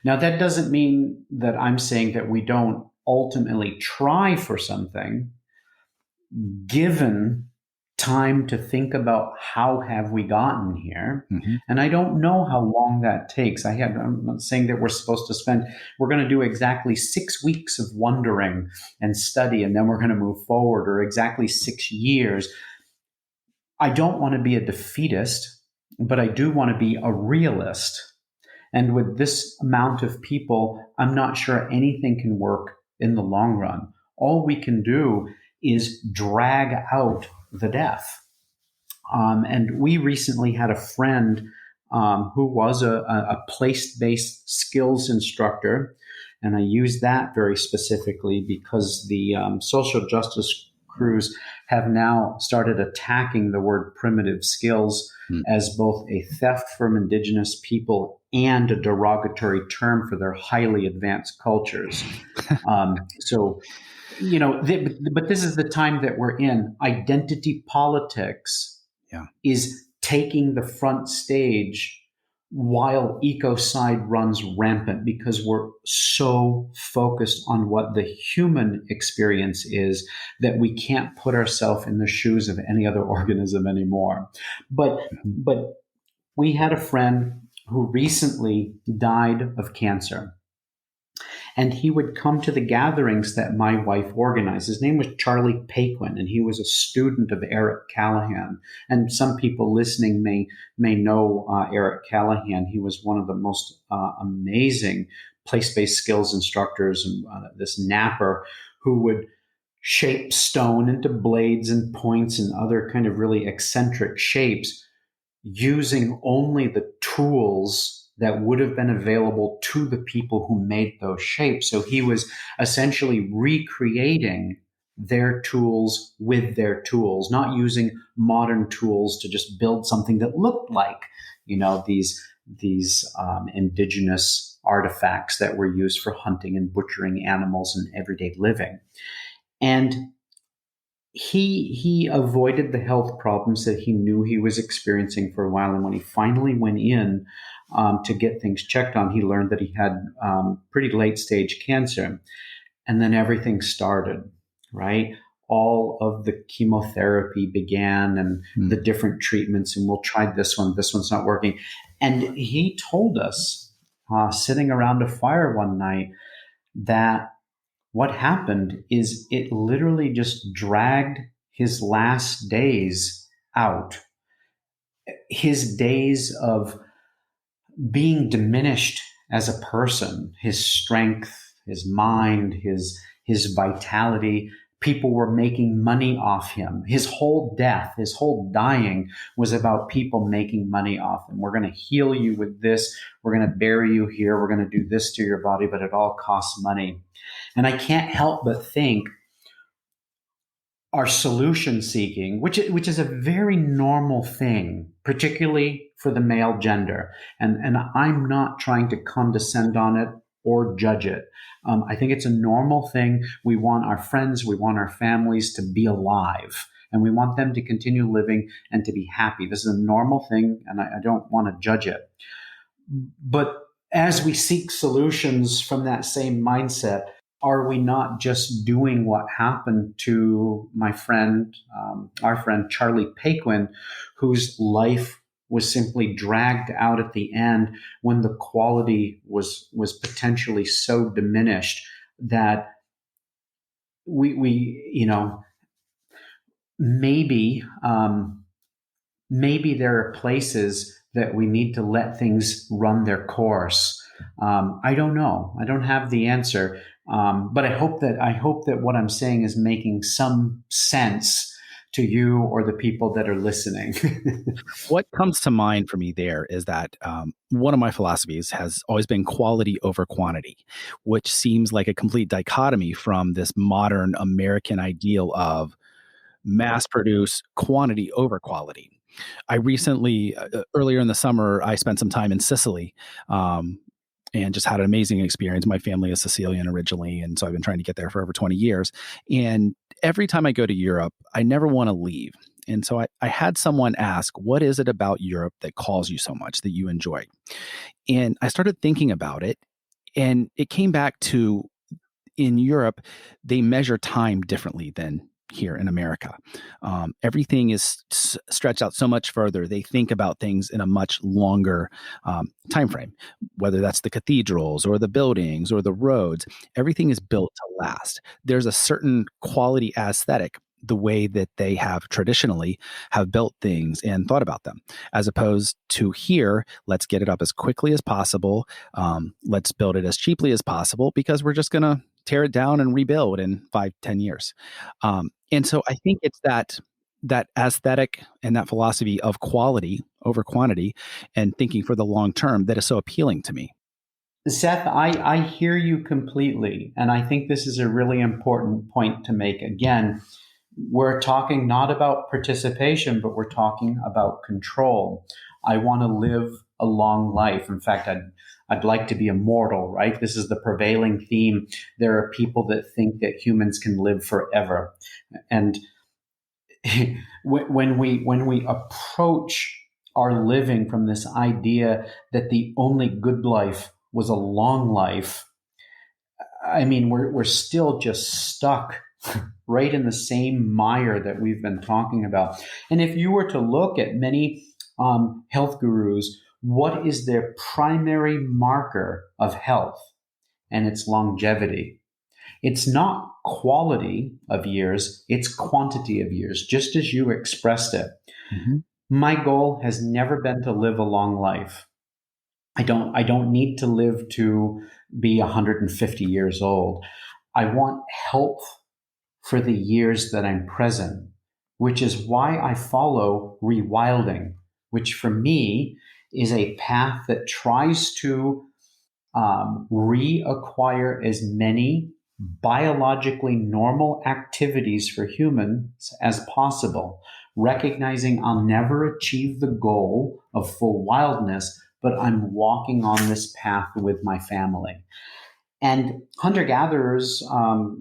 Now, that doesn't mean that I'm saying that we don't ultimately try for something, given time to think about how have we gotten here. Mm-hmm. And I don't know how long that takes. I'm not saying that we're going to do exactly 6 weeks of wondering and study, and then we're going to move forward, or exactly 6 years. I don't want to be a defeatist, but I do want to be a realist. And with this amount of people, I'm not sure anything can work in the long run. All we can do is drag out the death. And we recently had a friend who was a place-based skills instructor. And I use that very specifically because the social justice crews have now started attacking the word primitive skills as both a theft from indigenous people and a derogatory term for their highly advanced cultures. But this is the time that we're in. Identity politics is taking the front stage while ecocide runs rampant, because we're so focused on what the human experience is that we can't put ourselves in the shoes of any other organism anymore. But we had a friend who recently died of cancer. And he would come to the gatherings that my wife organized. His name was Charlie Paquin, and he was a student of Eric Callahan. And some people listening may know Eric Callahan. He was one of the most amazing place-based skills instructors, and this napper who would shape stone into blades and points and other kind of really eccentric shapes, using only the tools that would have been available to the people who made those shapes. So he was essentially recreating their tools with their tools, not using modern tools to just build something that looked like, these indigenous artifacts that were used for hunting and butchering animals in everyday living. And he avoided the health problems that he knew he was experiencing for a while. And when he finally went in to get things checked on, he learned that he had pretty late stage cancer. And then everything started, right? All of the chemotherapy began and the different treatments, and we'll try this one's not working. And he told us, sitting around a fire one night, that what happened is it literally just dragged his last days out. His days of being diminished as a person, his strength, his mind, his vitality. People were making money off him. His whole death, his whole dying was about people making money off him. We're going to heal you with this. We're going to bury you here. We're going to do this to your body, but it all costs money. And I can't help but think our solution seeking, which is a very normal thing, particularly for the male gender. And I'm not trying to condescend on it. or judge it. I think it's a normal thing. We want our friends, we want our families to be alive, and we want them to continue living and to be happy. This is a normal thing, and I don't want to judge it. But as we seek solutions from that same mindset, are we not just doing what happened to my friend, our friend Charlie Paquin, whose life was simply dragged out at the end when the quality was potentially so diminished that we maybe maybe there are places that we need to let things run their course. I don't know. I don't have the answer. But I hope that what I'm saying is making some sense to you or the people that are listening. What comes to mind for me there is that one of my philosophies has always been quality over quantity, which seems like a complete dichotomy from this modern American ideal of mass produce quantity over quality. I recently, earlier in the summer, I spent some time in Sicily, and just had an amazing experience. My family is Sicilian originally, and so I've been trying to get there for over 20 years. And every time I go to Europe, I never want to leave. And so I had someone ask, what is it about Europe that calls you so much, that you enjoy? And I started thinking about it, and it came back to, in Europe, they measure time differently than here in America. Everything is stretched out so much further. They think about things in a much longer time frame, whether that's the cathedrals or the buildings or the roads. Everything is built to last. There's a certain quality aesthetic, the way that they have traditionally have built things and thought about them, as opposed to here, let's get it up as quickly as possible. Let's build it as cheaply as possible because we're just going to tear it down and rebuild in 5-10 years. And so I think it's that aesthetic and that philosophy of quality over quantity and thinking for the long term that is so appealing to me. Seth, I hear you completely. And I think this is a really important point to make. Again, we're talking not about participation, but we're talking about control. I want to live a long life. In fact, I'd like to be immortal, right? This is the prevailing theme. There are people that think that humans can live forever. And when we approach our living from this idea that the only good life was a long life, I mean, we're still just stuck right in the same mire that we've been talking about. And if you were to look at many health gurus, what is their primary marker of health? And it's longevity. It's not quality of years, it's quantity of years, just as you expressed it. Mm-hmm. My goal has never been to live a long life. I don't need to live to be 150 years old. I want health for the years that I'm present, which is why I follow Rewilding, which for me is a path that tries to reacquire as many biologically normal activities for humans as possible, recognizing I'll never achieve the goal of full wildness, but I'm walking on this path with my family. And hunter-gatherers,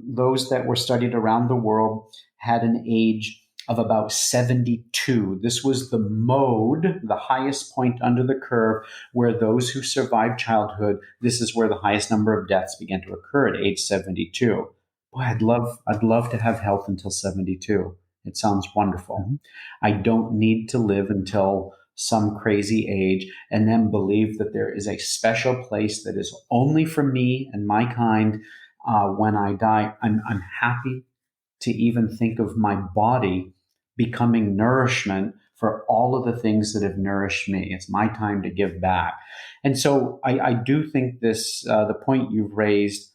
those that were studied around the world, had an age of about 72. This was the mode, the highest point under the curve, where those who survived childhood, this is where the highest number of deaths began to occur at age 72. Boy, I'd love to have health until 72. It sounds wonderful. Mm-hmm. I don't need to live until some crazy age and then believe that there is a special place that is only for me and my kind when I die. I'm happy to even think of my body becoming nourishment for all of the things that have nourished me. It's my time to give back. And so I do think this, the point you've raised,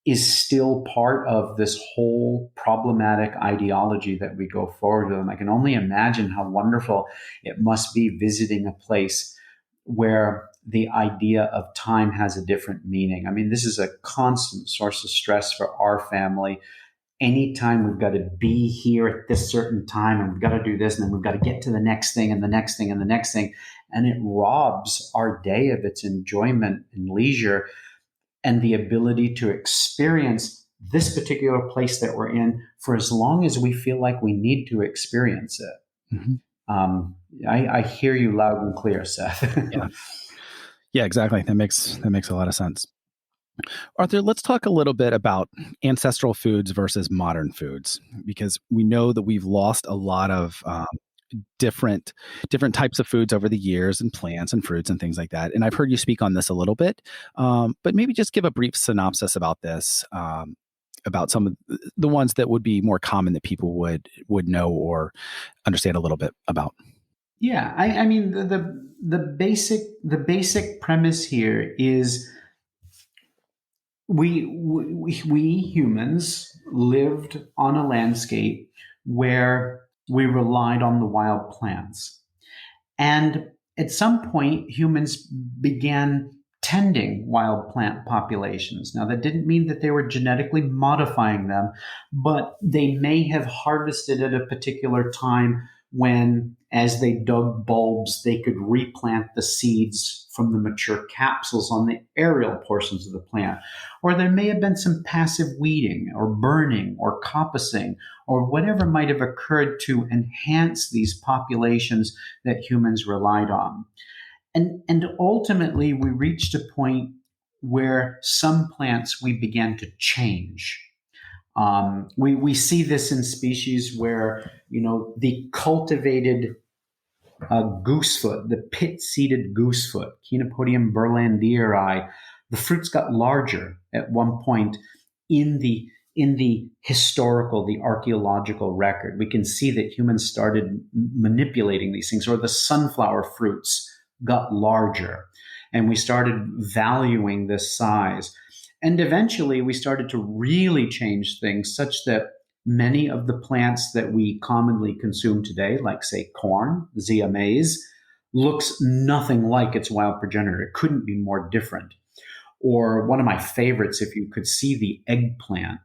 is still part of this whole problematic ideology that we go forward with. And I can only imagine how wonderful it must be visiting a place where the idea of time has a different meaning. I mean, this is a constant source of stress for our family. Anytime we've got to be here at this certain time and we've got to do this and then we've got to get to the next thing and the next thing and the next thing. And it robs our day of its enjoyment and leisure. and the ability to experience this particular place that we're in for as long as we feel like we need to experience it. Mm-hmm. I hear you loud and clear, Seth. Yeah. Yeah, exactly. That makes a lot of sense. Arthur, let's talk a little bit about ancestral foods versus modern foods, because we know that we've lost a lot of different types of foods over the years, and plants and fruits and things like that. And I've heard you speak on this a little bit, but maybe just give a brief synopsis about this, about some of the ones that would be more common that people would know or understand a little bit about. Yeah, I mean the basic premise here is we humans lived on a landscape where we relied on the wild plants. And at some point, humans began tending wild plant populations. Now, that didn't mean that they were genetically modifying them, but they may have harvested at a particular time when, as they dug bulbs, they could replant the seeds from the mature capsules on the aerial portions of the plant. Or there may have been some passive weeding or burning or coppicing or whatever might have occurred to enhance these populations that humans relied on. And ultimately, we reached a point where some plants we began to change. We see this in species where, the cultivated goosefoot, the pit-seeded goosefoot, Chenopodium berlandieri, the fruits got larger at one point in the historical, the archaeological record. We can see that humans started manipulating these things, or the sunflower fruits got larger, and we started valuing this size. And eventually we started to really change things such that many of the plants that we commonly consume today, like, say, corn, Zea maize, looks nothing like its wild progenitor. It couldn't be more different. Or one of my favorites, if you could see the eggplant,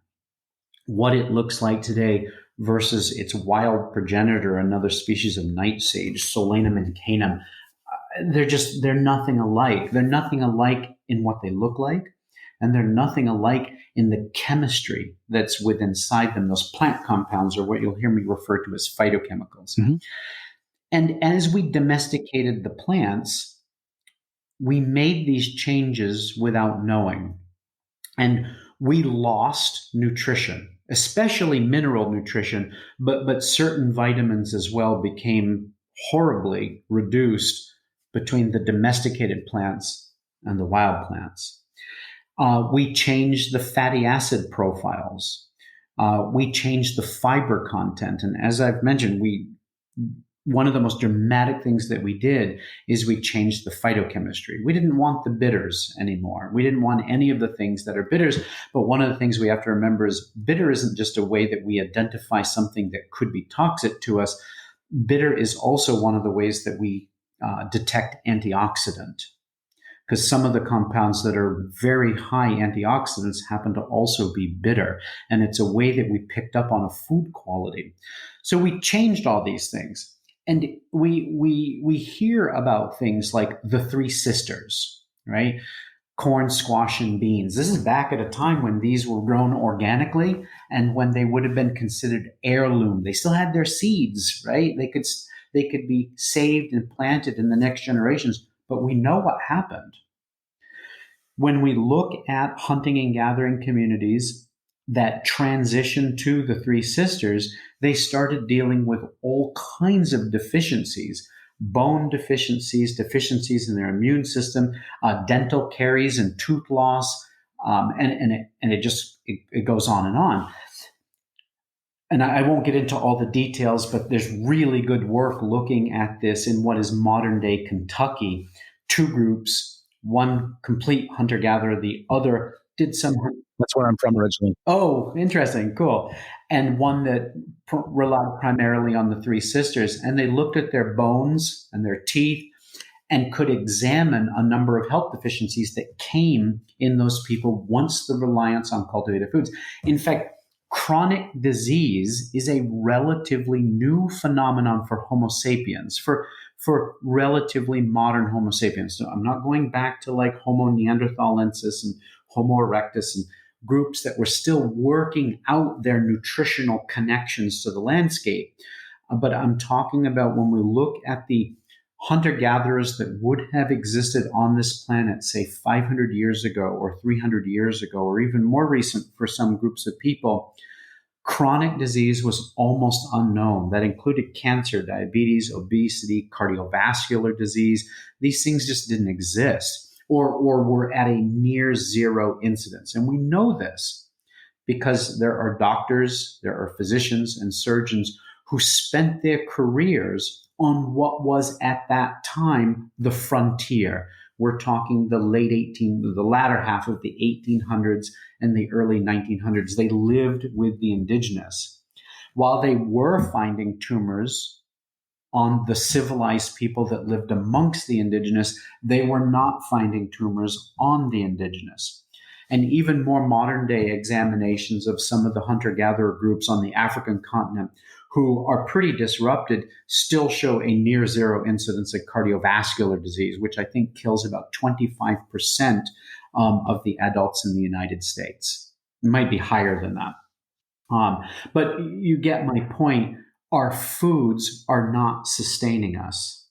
what it looks like today versus its wild progenitor, another species of nightsage, Solanum incanum. They're nothing alike. They're nothing alike in what they look like, and they're nothing alike in the chemistry that's within inside them. Those plant compounds are what you'll hear me refer to as phytochemicals. Mm-hmm. And as we domesticated the plants, we made these changes without knowing. And we lost nutrition, especially mineral nutrition, but certain vitamins as well became horribly reduced between the domesticated plants and the wild plants. We changed the fatty acid profiles. We changed the fiber content. And as I've mentioned, one of the most dramatic things that we did is we changed the phytochemistry. We didn't want the bitters anymore. We didn't want any of the things that are bitters. But one of the things we have to remember is bitter isn't just a way that we identify something that could be toxic to us. Bitter is also one of the ways that we detect antioxidant, because some of the compounds that are very high antioxidants happen to also be bitter. And it's a way that we picked up on a food quality. So we changed all these things. And we hear about things like the three sisters, right? Corn, squash, and beans. This is back at a time when these were grown organically and when they would have been considered heirloom. They still had their seeds, right? They could be saved and planted in the next generations. But we know what happened. When we look at hunting and gathering communities that transitioned to the three sisters, they started dealing with all kinds of deficiencies, bone deficiencies, deficiencies in their immune system, dental caries and tooth loss, and it goes on and on. And I won't get into all the details, but there's really good work looking at this in what is modern day Kentucky. Two groups, one complete hunter-gatherer, the other did some... That's where I'm from originally. Oh, interesting. Cool. And one that relied primarily on the three sisters. And they looked at their bones and their teeth and could examine a number of health deficiencies that came in those people once the reliance on cultivated foods. In fact, chronic disease is a relatively new phenomenon for Homo sapiens, for relatively modern Homo sapiens. So I'm not going back to like Homo neanderthalensis and Homo erectus, and groups that were still working out their nutritional connections to the landscape. But I'm talking about when we look at the hunter-gatherers that would have existed on this planet, say 500 years ago or 300 years ago, or even more recent for some groups of people, chronic disease was almost unknown. That included cancer, diabetes, obesity, cardiovascular disease. These things just didn't exist or were at a near zero incidence. And we know this because there are doctors, there are physicians and surgeons who spent their careers on what was at that time the frontier. We're talking the latter half of the 1800s and the early 1900s. They lived with the indigenous. While they were finding tumors on the civilized people that lived amongst the indigenous, they were not finding tumors on the indigenous. And even more modern day examinations of some of the hunter-gatherer groups on the African continent who are pretty disrupted still show a near zero incidence of cardiovascular disease, which I think kills about 25% of the adults in the United States. It might be higher than that. But you get my point. Our foods are not sustaining us.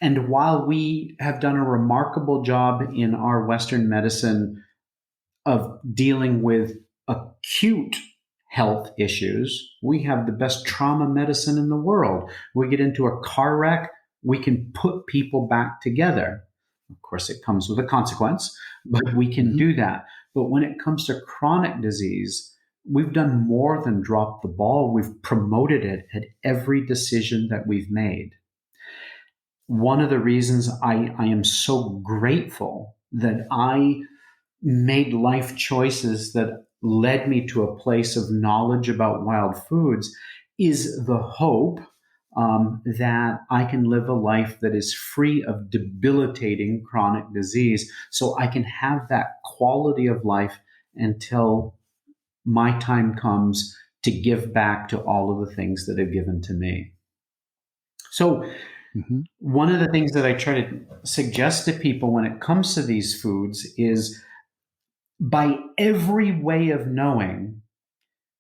And while we have done a remarkable job in our Western medicine of dealing with acute health issues, we have the best trauma medicine in the world. We get into a car wreck, we can put people back together. Of course, it comes with a consequence, but we can do that. But when it comes to chronic disease, we've done more than drop the ball. We've promoted it at every decision that we've made. One of the reasons I am so grateful that I made life choices that led me to a place of knowledge about wild foods is the hope that I can live a life that is free of debilitating chronic disease, so I can have that quality of life until my time comes to give back to all of the things that have given to me. So one of the things that I try to suggest to people when it comes to these foods is, by every way of knowing,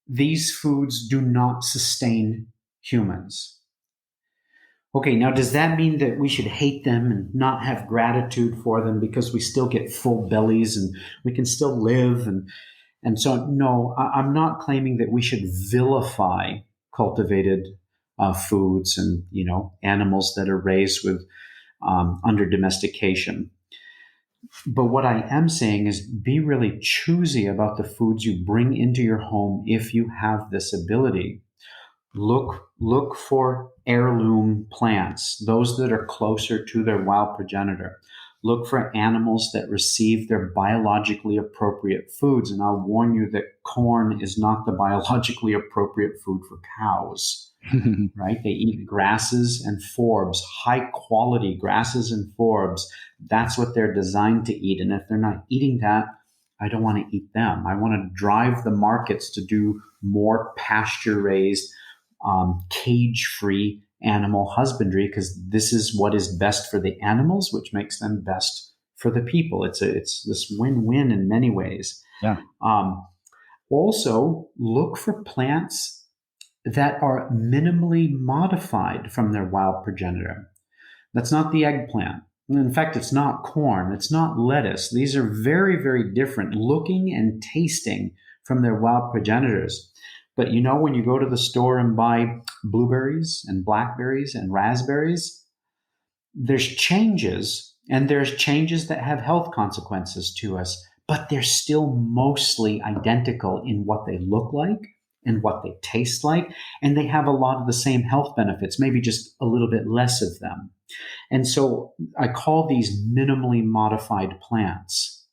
these foods do not sustain humans. Okay, now does that mean that we should hate them and not have gratitude for them because we still get full bellies and we can still live and so? No, I'm not claiming that we should vilify cultivated foods and animals that are raised with under domestication. But what I am saying is be really choosy about the foods you bring into your home if you have this ability. Look for heirloom plants, those that are closer to their wild progenitor. Look for animals that receive their biologically appropriate foods. And I'll warn you that corn is not the biologically appropriate food for cows. Right? They eat grasses and forbs, high quality grasses and forbs. That's what they're designed to eat. And if they're not eating that, I don't want to eat them. I want to drive the markets to do more pasture raised, cage free animal husbandry, because this is what is best for the animals, which makes them best for the people. It's this win-win in many ways. Yeah. Also, look for plants that are minimally modified from their wild progenitor. That's not the eggplant. In fact, it's not corn. It's not lettuce. These are very, very different looking and tasting from their wild progenitors. But when you go to the store and buy blueberries and blackberries and raspberries, there's changes, and there's changes that have health consequences to us, but they're still mostly identical in what they look like and what they taste like, and they have a lot of the same health benefits, maybe just a little bit less of them. And so I call these minimally modified plants.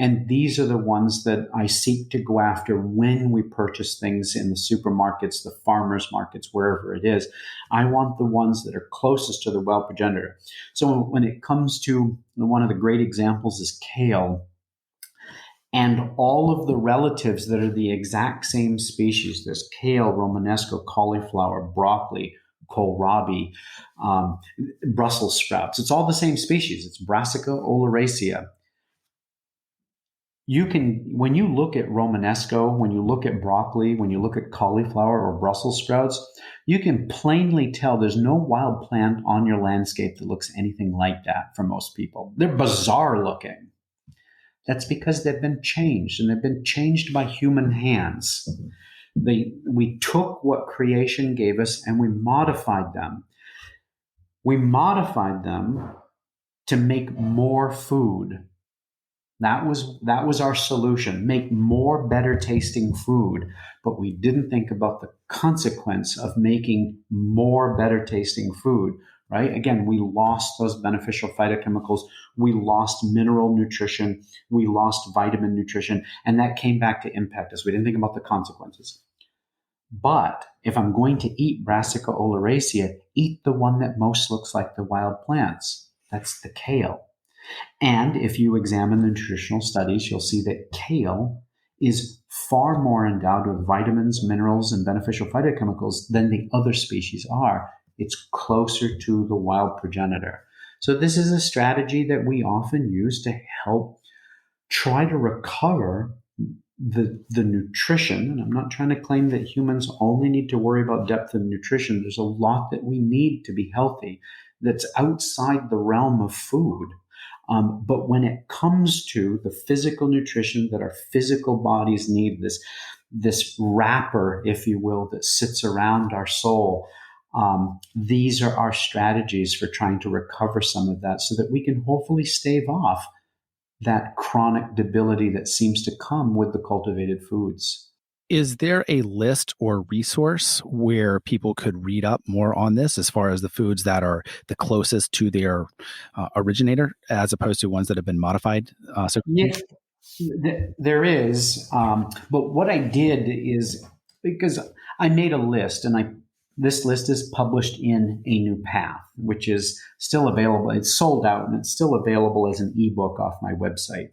And these are the ones that I seek to go after when we purchase things in the supermarkets, the farmers markets, wherever it is. I want the ones that are closest to the wild progenitor. So when it comes to one of the great examples is kale, and all of the relatives that are the exact same species. There's kale, Romanesco, cauliflower, broccoli, kohlrabi, Brussels sprouts. It's all the same species. It's Brassica oleracea. when you look at Romanesco, when you look at broccoli, when you look at cauliflower or Brussels sprouts, you can plainly tell there's no wild plant on your landscape that looks anything like that for most people. They're bizarre looking. That's because they've been changed, and they've been changed by human hands. We took what creation gave us and we modified them. We modified them to make more food. That was our solution. Make more better tasting food. But we didn't think about the consequence of making more better tasting food, right? Again, we lost those beneficial phytochemicals. We lost mineral nutrition. We lost vitamin nutrition. And that came back to impact us. We didn't think about the consequences. But if I'm going to eat Brassica oleracea, eat the one that most looks like the wild plants. That's the kale. And if you examine the nutritional studies, you'll see that kale is far more endowed with vitamins, minerals, and beneficial phytochemicals than the other species are. It's closer to the wild progenitor. So this is a strategy that we often use to help try to recover the nutrition. And I'm not trying to claim that humans only need to worry about depth of nutrition. There's a lot that we need to be healthy that's outside the realm of food. But when it comes to the physical nutrition that our physical bodies need, this wrapper, if you will, that sits around our soul, these are our strategies for trying to recover some of that so that we can hopefully stave off that chronic debility that seems to come with the cultivated foods. Is there a list or resource where people could read up more on this as far as the foods that are the closest to their originator as opposed to ones that have been modified? Yes, there is. But what I did is, because I made a list, and this list is published in A New Path, which is still available. It's sold out, and it's still available as an ebook off my website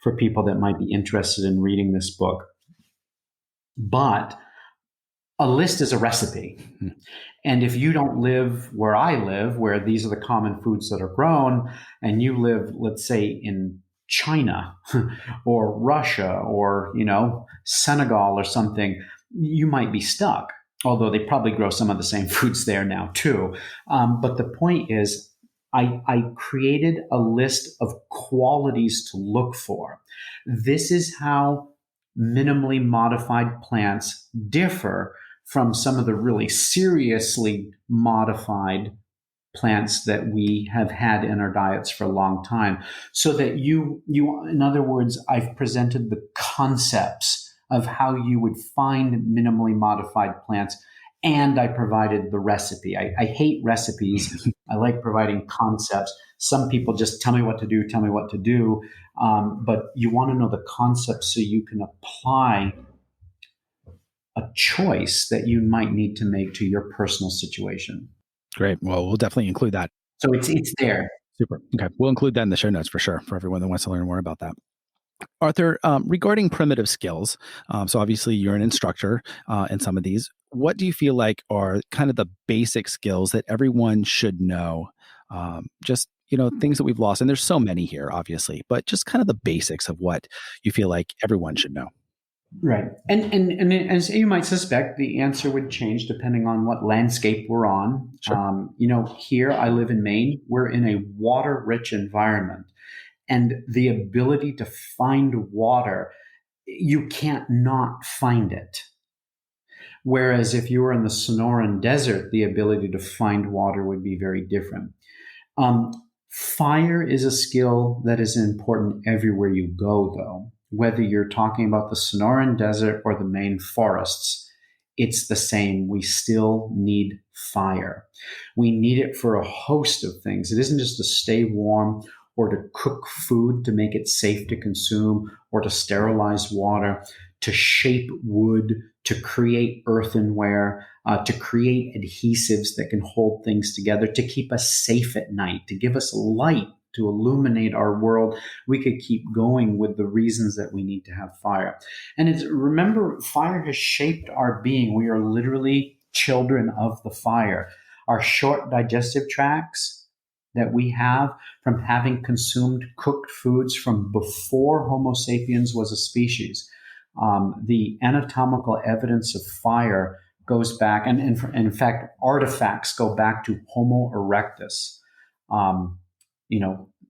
for people that might be interested in reading this book. But a list is a recipe. And if you don't live where I live, where these are the common foods that are grown, and you live, let's say, in China or Russia or, Senegal or something, you might be stuck. Although they probably grow some of the same foods there now too. But the point is, I created a list of qualities to look for. This is how minimally modified plants differ from some of the really seriously modified plants that we have had in our diets for a long time. So that you, in other words, I've presented the concepts of how you would find minimally modified plants, and I provided the recipe. I hate recipes. I like providing concepts. Some people just tell me what to do. But you want to know the concepts so you can apply a choice that you might need to make to your personal situation. Great. Well, we'll definitely include that. So it's there. Super. Okay. We'll include that in the show notes for sure for everyone that wants to learn more about that. Arthur, regarding primitive skills, so obviously you're an instructor in some of these. What do you feel like are kind of the basic skills that everyone should know? Just, things that we've lost. And there's so many here, obviously, but just kind of the basics of what you feel like everyone should know. Right. And as you might suspect, the answer would change depending on what landscape we're on. Sure. Here I live in Maine. We're in a water-rich environment. And the ability to find water, you can't not find it. Whereas if you were in the Sonoran Desert, the ability to find water would be very different. Fire is a skill that is important everywhere you go, though. Whether you're talking about the Sonoran Desert or the Maine forests, it's the same. We still need fire. We need it for a host of things. It isn't just to stay warm or to cook food to make it safe to consume, or to sterilize water, to shape wood, to create earthenware, to create adhesives that can hold things together, to keep us safe at night, to give us light, to illuminate our world. We could keep going with the reasons that we need to have fire. And remember, fire has shaped our being. We are literally children of the fire. Our short digestive tracts, that we have from having consumed cooked foods from before Homo sapiens was a species. The anatomical evidence of fire goes back, and in fact, artifacts go back to Homo erectus. Um,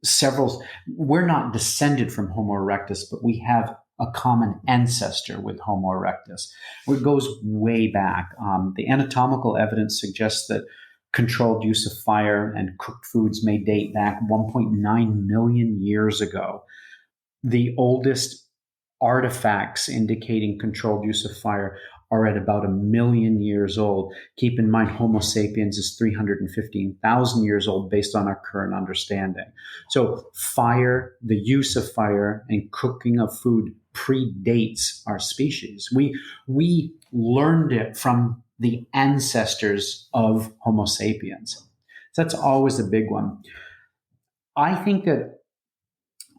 several, we're not descended from Homo erectus, but we have a common ancestor with Homo erectus. It goes way back. The anatomical evidence suggests that controlled use of fire and cooked foods may date back 1.9 million years ago. The oldest artifacts indicating controlled use of fire are at about 1 million years old. Keep in mind, Homo sapiens is 315,000 years old based on our current understanding. So fire, the use of fire and cooking of food predates our species. We learned it from the ancestors of Homo sapiens. So that's always a big one. I think that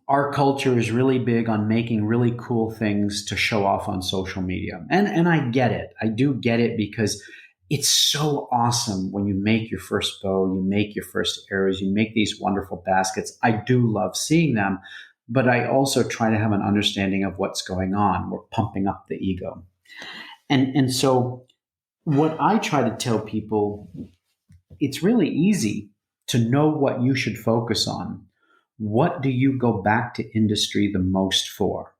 our culture is really big on making really cool things to show off on social media. And I get it. I do get it, because it's so awesome when you make your first bow, you make your first arrows, you make these wonderful baskets. I do love seeing them, but I also try to have an understanding of what's going on. We're pumping up the ego. And so what I try to tell people, it's really easy to know what you should focus on. What do you go back to industry the most for?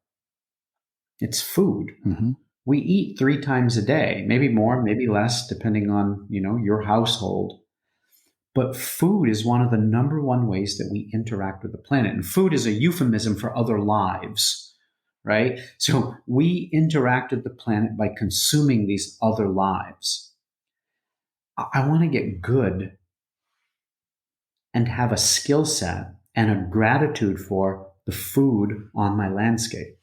It's food. Mm-hmm. We eat 3 times a day, maybe more, maybe less, depending on, your household. But food is one of the number one ways that we interact with the planet. And food is a euphemism for other lives, right? So we interact with the planet by consuming these other lives. I want to get good and have a skill set and a gratitude for the food on my landscape.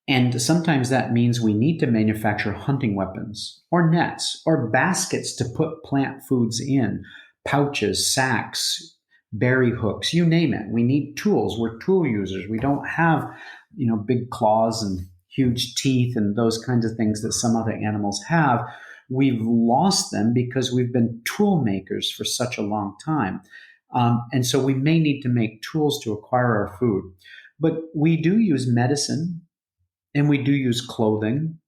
And sometimes that means we need to manufacture hunting weapons or nets or baskets to put plant foods in, pouches, sacks, berry hooks, you name it. We need tools. We're tool users. We don't have, big claws and huge teeth and those kinds of things that some other animals have. We've lost them because we've been tool makers for such a long time. And so we may need to make tools to acquire our food. But we do use medicine and we do use clothing.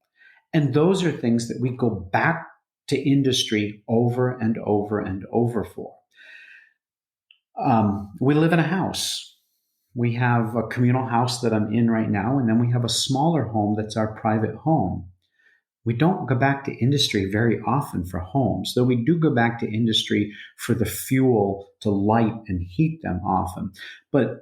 And those are things that we go back to industry over and over and over for. We live in a house. We have a communal house that I'm in right now, and then we have a smaller home that's our private home. We don't go back to industry very often for homes, though we do go back to industry for the fuel to light and heat them often. But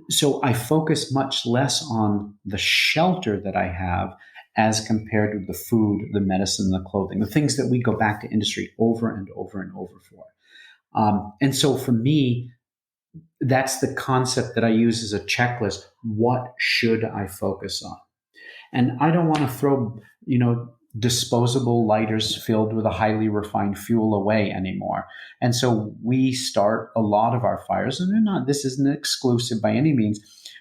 so I focus much less on the shelter that I have as compared with the food, the medicine, the clothing, the things that we go back to industry over and over and over for. And so for me, that's the concept that I use as a checklist. What should I focus on? And I don't want to throw, disposable lighters filled with a highly refined fuel away anymore. And so we start a lot of our fires, and this isn't exclusive by any means,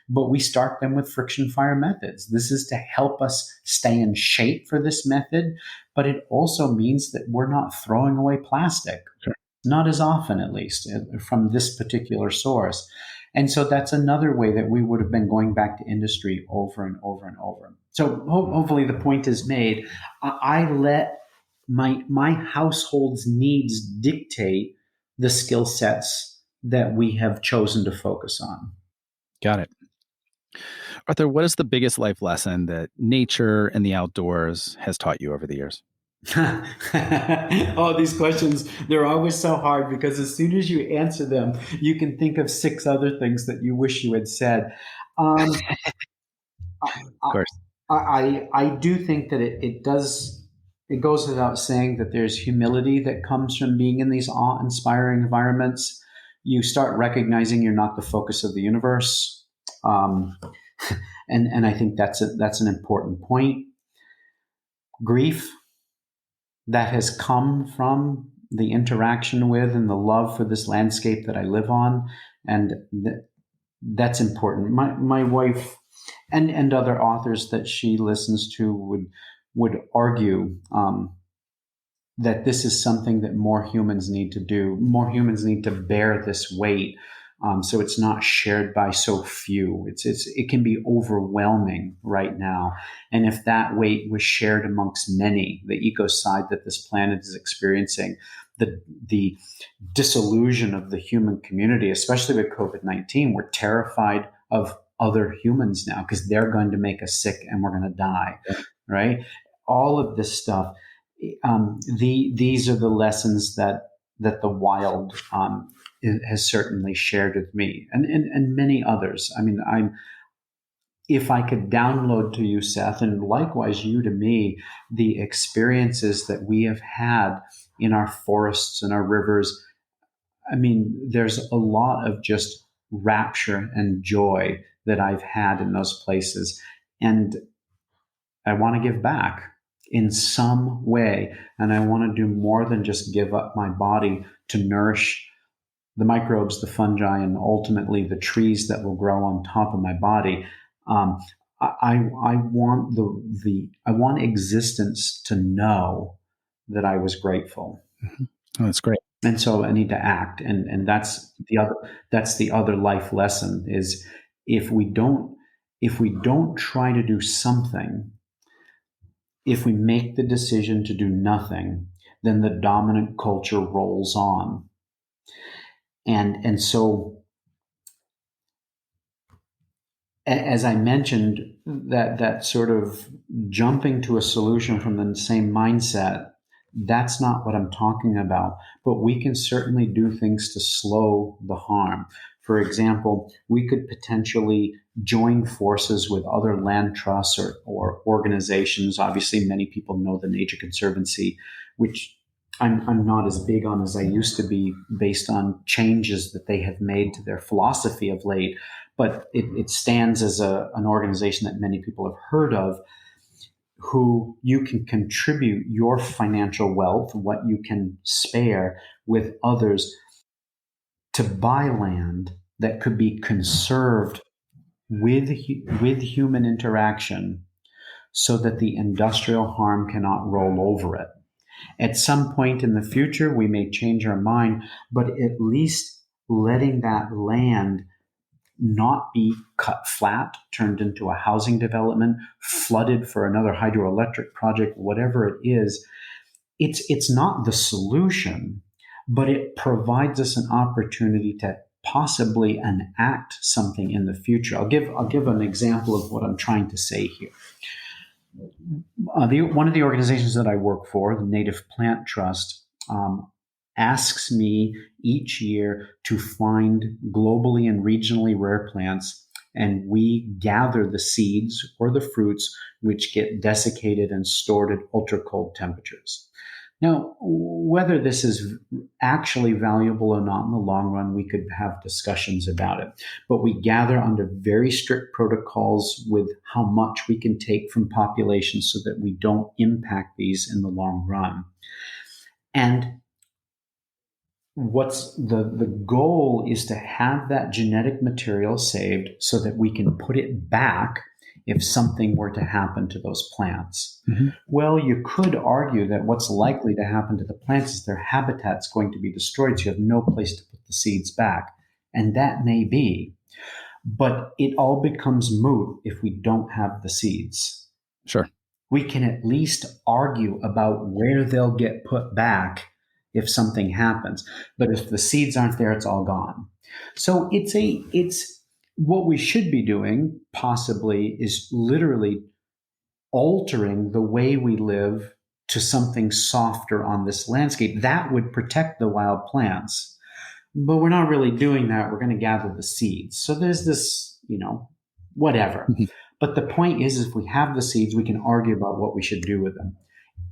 but we start them with friction fire methods. This is to help us stay in shape for this method, but it also means that we're not throwing away plastic. Sure. Not as often, at least, from this particular source. And so that's another way that we would have been going back to industry over and over and over. So hopefully the point is made. I let my household's needs dictate the skill sets that we have chosen to focus on. Got it. Arthur, what is the biggest life lesson that nature and the outdoors has taught you over the years? Oh, these questions, they're always so hard because as soon as you answer them, you can think of 6 other things that you wish you had said. Of course. I do think that it goes without saying that there's humility that comes from being in these awe-inspiring environments. You start recognizing you're not the focus of the universe. And I think that's an important point. Grief that has come from the interaction with and the love for this landscape that I live on. And that's important. My wife and other authors that she listens to would argue that this is something that more humans need to do. More humans need to bear this weight, so it's not shared by so few. It can be overwhelming right now, and if that weight was shared amongst many, the ecocide that this planet is experiencing, the disillusion of the human community, especially with COVID-19, we're terrified of other humans now because they're going to make us sick and we're going to die, right? All of this stuff. These are the lessons that the wild has certainly shared with me, and many others. I mean, if I could download to you, Seth, and likewise you to me, the experiences that we have had in our forests and our rivers. I mean, there's a lot of just rapture and joy that I've had in those places, and I want to give back in some way. And I want to do more than just give up my body to nourish the microbes, the fungi, and ultimately the trees that will grow on top of my body. I want I want existence to know that I was grateful. Mm-hmm. Oh, that's great. And so I need to act, and that's the other life lesson is if we don't try to do something, if we make the decision to do nothing, then the dominant culture rolls on. And so, as I mentioned, that sort of jumping to a solution from the same mindset, that's not what I'm talking about. But we can certainly do things to slow the harm. For example, we could potentially join forces with other land trusts or organizations. Obviously, many people know the Nature Conservancy, which I'm not as big on as I used to be based on changes that they have made to their philosophy of late. But it stands as an organization that many people have heard of, who you can contribute your financial wealth, what you can spare with others, to buy land that could be conserved with human interaction so that the industrial harm cannot roll over it. At some point in the future, we may change our mind, but at least letting that land not be cut flat, turned into a housing development, flooded for another hydroelectric project, whatever it is, it's not the solution, but it provides us an opportunity to possibly enact something in the future. I'll give an example of what I'm trying to say here. One of the organizations that I work for, the Native Plant Trust, asks me each year to find globally and regionally rare plants, and we gather the seeds or the fruits which get desiccated and stored at ultra cold temperatures. Now, whether this is actually valuable or not in the long run, we could have discussions about it. But we gather under very strict protocols with how much we can take from populations so that we don't impact these in the long run. And what's the goal is to have that genetic material saved so that we can put it back if something were to happen to those plants. Mm-hmm. Well, you could argue that what's likely to happen to the plants is their habitat's going to be destroyed, so you have no place to put the seeds back. And that may be. But it all becomes moot if we don't have the seeds. Sure. We can at least argue about where they'll get put back if something happens. But if the seeds aren't there, it's all gone. So it's what we should be doing, possibly, is literally altering the way we live to something softer on this landscape. That would protect the wild plants. But we're not really doing that. We're going to gather the seeds. So there's this, whatever. Mm-hmm. But the point is, if we have the seeds, we can argue about what we should do with them.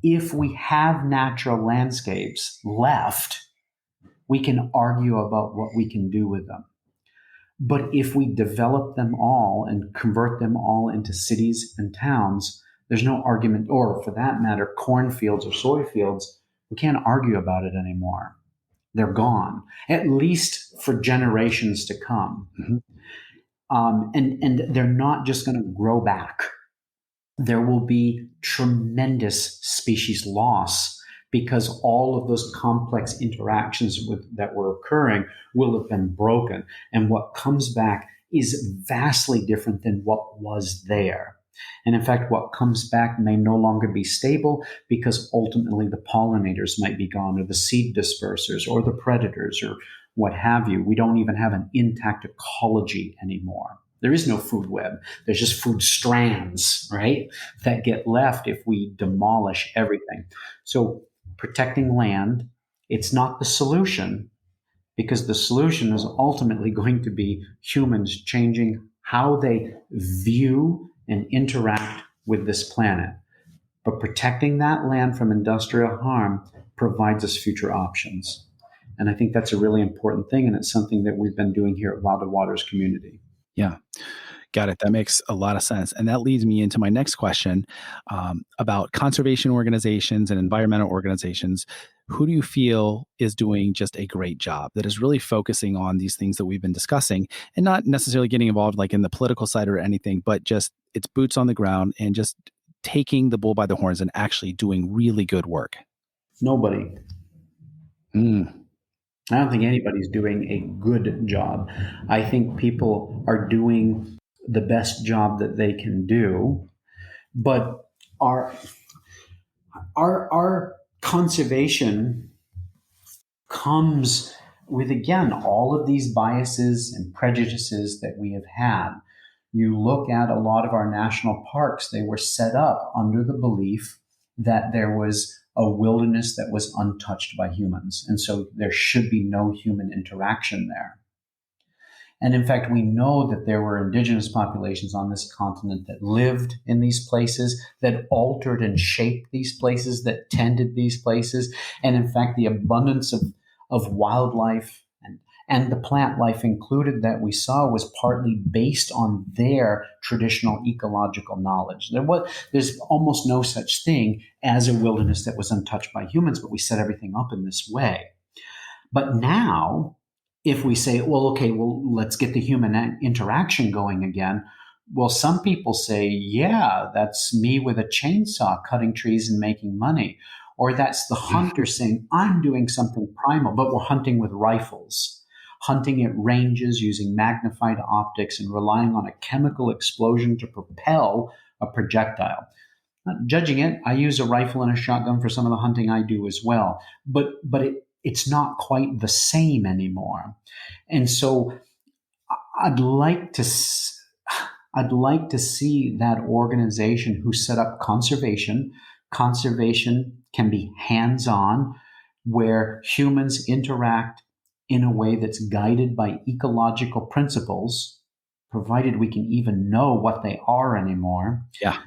If we have natural landscapes left, we can argue about what we can do with them. But if we develop them all and convert them all into cities and towns, there's no argument, or for that matter, cornfields or soy fields, we can't argue about it anymore. They're gone, at least for generations to come. Mm-hmm. And they're not just going to grow back. There will be tremendous species loss because all of those complex interactions that were occurring will have been broken. And what comes back is vastly different than what was there. And in fact, what comes back may no longer be stable because ultimately the pollinators might be gone, or the seed dispersers, or the predators, or what have you. We don't even have an intact ecology anymore. There is no food web. There's just food strands, right, that get left if we demolish everything. So protecting land, it's not the solution, because the solution is ultimately going to be humans changing how they view and interact with this planet. But protecting that land from industrial harm provides us future options. And I think that's a really important thing, and it's something that we've been doing here at Wild Waters Community. Yeah. Got it. That makes a lot of sense. And that leads me into my next question about conservation organizations and environmental organizations. Who do you feel is doing just a great job, that is really focusing on these things that we've been discussing, and not necessarily getting involved like in the political side or anything, but just it's boots on the ground and just taking the bull by the horns and actually doing really good work? Nobody. Mm. I don't think anybody's doing a good job. I think people are doing the best job that they can do, but our conservation comes with, again, all of these biases and prejudices that we have had. You look at a lot of our national parks, they were set up under the belief that there was a wilderness that was untouched by humans. And so there should be no human interaction there. And in fact, we know that there were indigenous populations on this continent that lived in these places, that altered and shaped these places, that tended these places. And in fact, the abundance of wildlife and the plant life included that we saw was partly based on their traditional ecological knowledge. There's almost no such thing as a wilderness that was untouched by humans, but we set everything up in this way. But now, if we say, let's get the human interaction going again. Well, some people say, yeah, that's me with a chainsaw cutting trees and making money. Or that's the hunter saying, I'm doing something primal, but we're hunting with rifles, hunting at ranges using magnified optics and relying on a chemical explosion to propel a projectile. Not judging it, I use a rifle and a shotgun for some of the hunting I do as well. But it's not quite the same anymore. And so I'd like to see that organization who set up conservation. Conservation can be hands-on, where humans interact in a way that's guided by ecological principles, provided we can even know what they are anymore,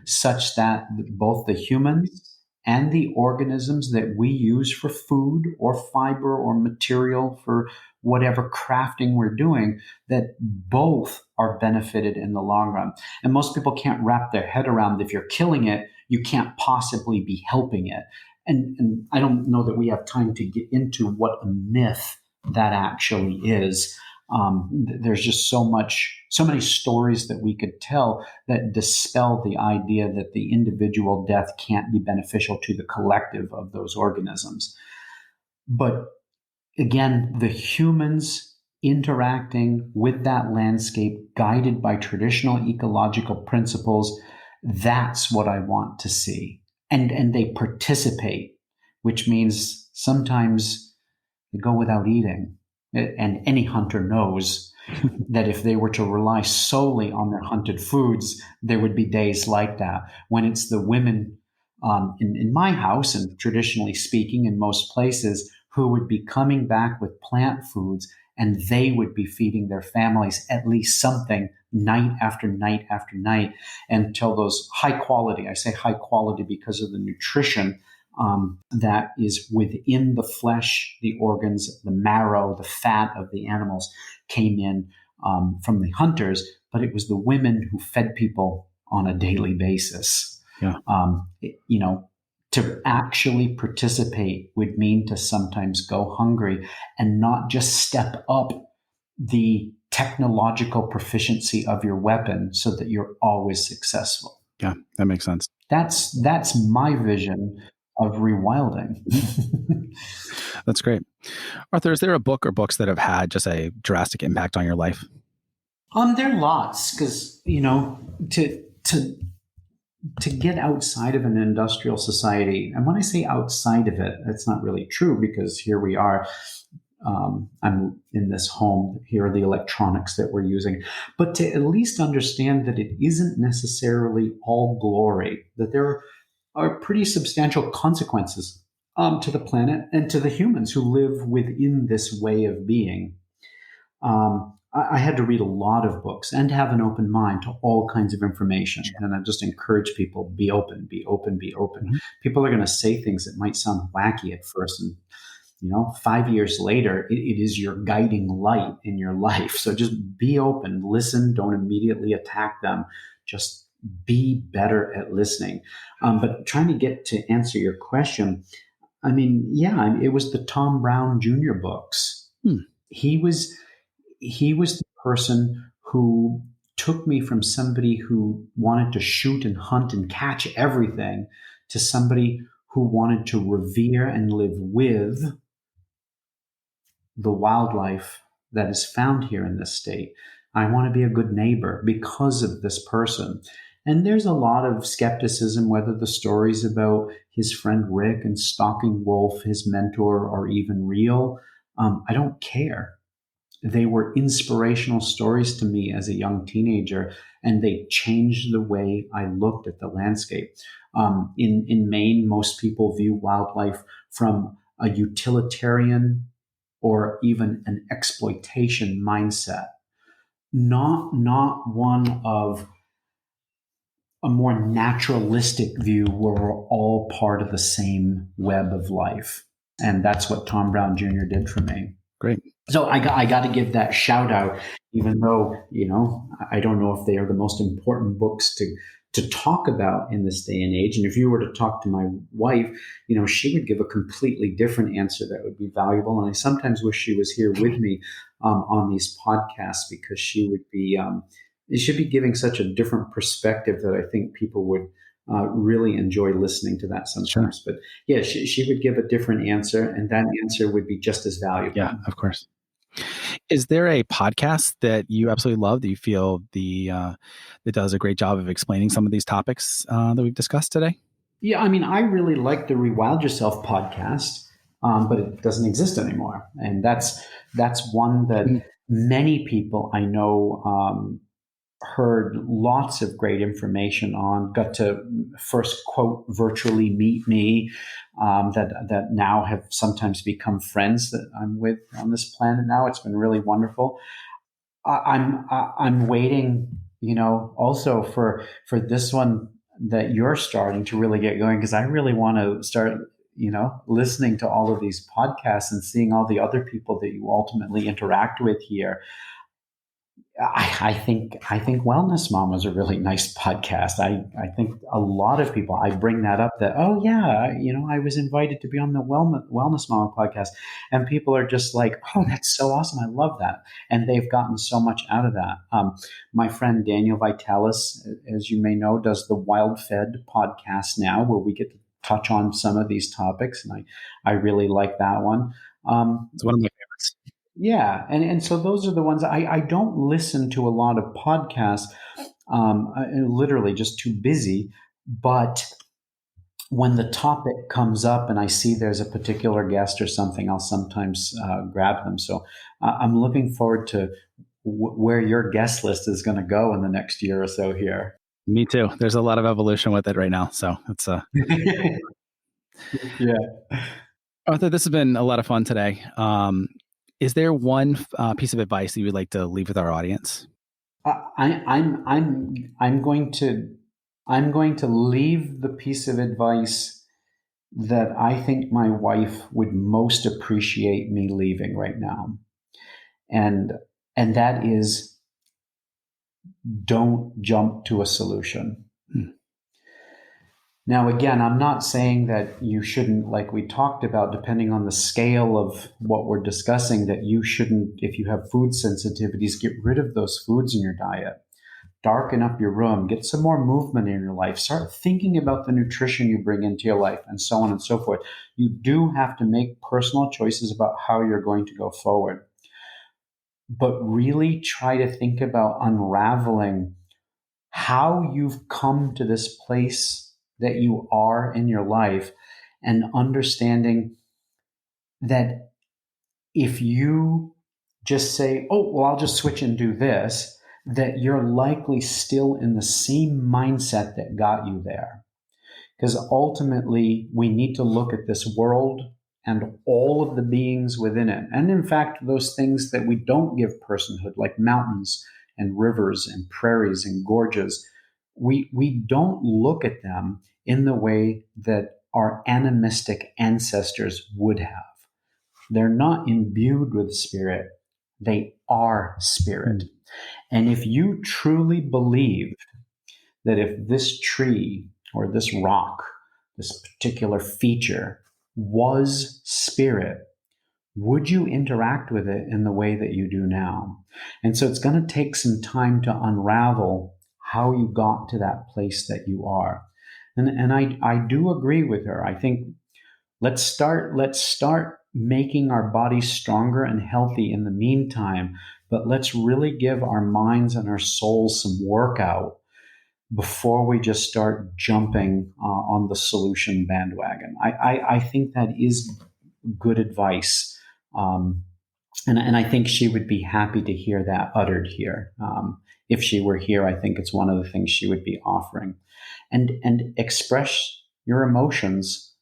such that both the humans and the organisms that we use for food or fiber or material for whatever crafting we're doing, that both are benefited in the long run. And most people can't wrap their head around, if you're killing it, you can't possibly be helping it. And I don't know that we have time to get into what a myth that actually is. There's just so many stories that we could tell that dispel the idea that the individual death can't be beneficial to the collective of those organisms. But again, the humans interacting with that landscape, guided by traditional ecological principles, that's what I want to see. And they participate, which means sometimes they go without eating. And any hunter knows that if they were to rely solely on their hunted foods, there would be days like that. When it's the women in my house, and traditionally speaking in most places, who would be coming back with plant foods, and they would be feeding their families at least something night after night after night, until those high quality, I say high quality because of the nutrition that is within the flesh, the organs, the marrow, the fat of the animals came in from the hunters, but it was the women who fed people on a daily basis. Yeah. To actually participate would mean to sometimes go hungry and not just step up the technological proficiency of your weapon so that you're always successful. Yeah, that makes sense. That's my vision of rewilding. That's great. Arthur, is there a book or books that have had just a drastic impact on your life? There are lots because to get outside of an industrial society, and when I say outside of it, that's not really true because here we are. I'm in this home. Here are the electronics that we're using, but to at least understand that it isn't necessarily all glory. That there are pretty substantial consequences to the planet and to the humans who live within this way of being. I had to read a lot of books and have an open mind to all kinds of information. And I just encourage people, be open, be open, be open. Mhm. People are going to say things that might sound wacky at first. And, 5 years later, it is your guiding light in your life. So just be open, listen, don't immediately attack them. Just be better at listening. But trying to get to answer your question, it was the Tom Brown Jr. books. He was the person who took me from somebody who wanted to shoot and hunt and catch everything to somebody who wanted to revere and live with the wildlife that is found here in this state. I want to be a good neighbor because of this person. And there's a lot of skepticism whether the stories about his friend Rick and Stalking Wolf, his mentor, are even real. I don't care. They were inspirational stories to me as a young teenager, and they changed the way I looked at the landscape. In Maine, most people view wildlife from a utilitarian or even an exploitation mindset, not one of a more naturalistic view where we're all part of the same web of life. And that's what Tom Brown Jr. did for me. Great. So I got to give that shout out, even though, I don't know if they are the most important books to talk about in this day and age. And if you were to talk to my wife, she would give a completely different answer that would be valuable. And I sometimes wish she was here with me on these podcasts because she would be, it should be giving such a different perspective that I think people would really enjoy listening to that sometimes. Sure. But yeah, she would give a different answer, and that answer would be just as valuable. Yeah, of course. Is there a podcast that you absolutely love that you feel that does a great job of explaining some of these topics that we've discussed today? Yeah, I really like the Rewild Yourself podcast, but it doesn't exist anymore, and that's one that many people I know heard lots of great information on, got to first quote virtually meet me, that now have sometimes become friends that I'm with on this planet now. It's been really wonderful. I'm waiting, also for this one that you're starting to really get going, because I really want to start, listening to all of these podcasts and seeing all the other people that you ultimately interact with here. I think Wellness Mom was a really nice podcast. I think a lot of people, I bring that up that, oh yeah, I was invited to be on the Wellness Mom podcast, and people are just like, oh, that's so awesome. I love that. And they've gotten so much out of that. My friend Daniel Vitalis, as you may know, does the Wild Fed podcast now, where we get to touch on some of these topics. And I really like that one. It's one of my favorites. Yeah. And so those are the ones I don't listen to a lot of podcasts, literally just too busy. But when the topic comes up and I see there's a particular guest or something, I'll sometimes grab them. So I'm looking forward to where your guest list is going to go in the next year or so here. Me too. There's a lot of evolution with it right now. So it's yeah. Arthur, this has been a lot of fun today. Is there one piece of advice that you would like to leave with our audience? I'm going to leave the piece of advice that I think my wife would most appreciate me leaving right now, and that is, don't jump to a solution. Now, again, I'm not saying that you shouldn't, like we talked about, depending on the scale of what we're discussing, that you shouldn't, if you have food sensitivities, get rid of those foods in your diet. darken up your room, get some more movement in your life, start thinking about the nutrition you bring into your life, and so on and so forth. You do have to make personal choices about how you're going to go forward. But really try to think about unraveling how you've come to this place that you are in your life, and understanding that if you just say, oh, well, I'll just switch and do this, that you're likely still in the same mindset that got you there. Because ultimately, we need to look at this world and all of the beings within it. And in fact, those things that we don't give personhood, like mountains and rivers and prairies and gorges, we don't look at them in the way that our animistic ancestors would have. They're not imbued with spirit, they are spirit. And if you truly believe that if this tree or this rock, this particular feature was spirit, would you interact with it in the way that you do now? And so it's going to take some time to unravel how you got to that place that you are. And I do agree with her. I think let's start making our bodies stronger and healthy in the meantime, but let's really give our minds and our souls some workout before we just start jumping on the solution bandwagon. I think that is good advice. And I think she would be happy to hear that uttered here. If she were here, I think it's one of the things she would be offering. And express your emotions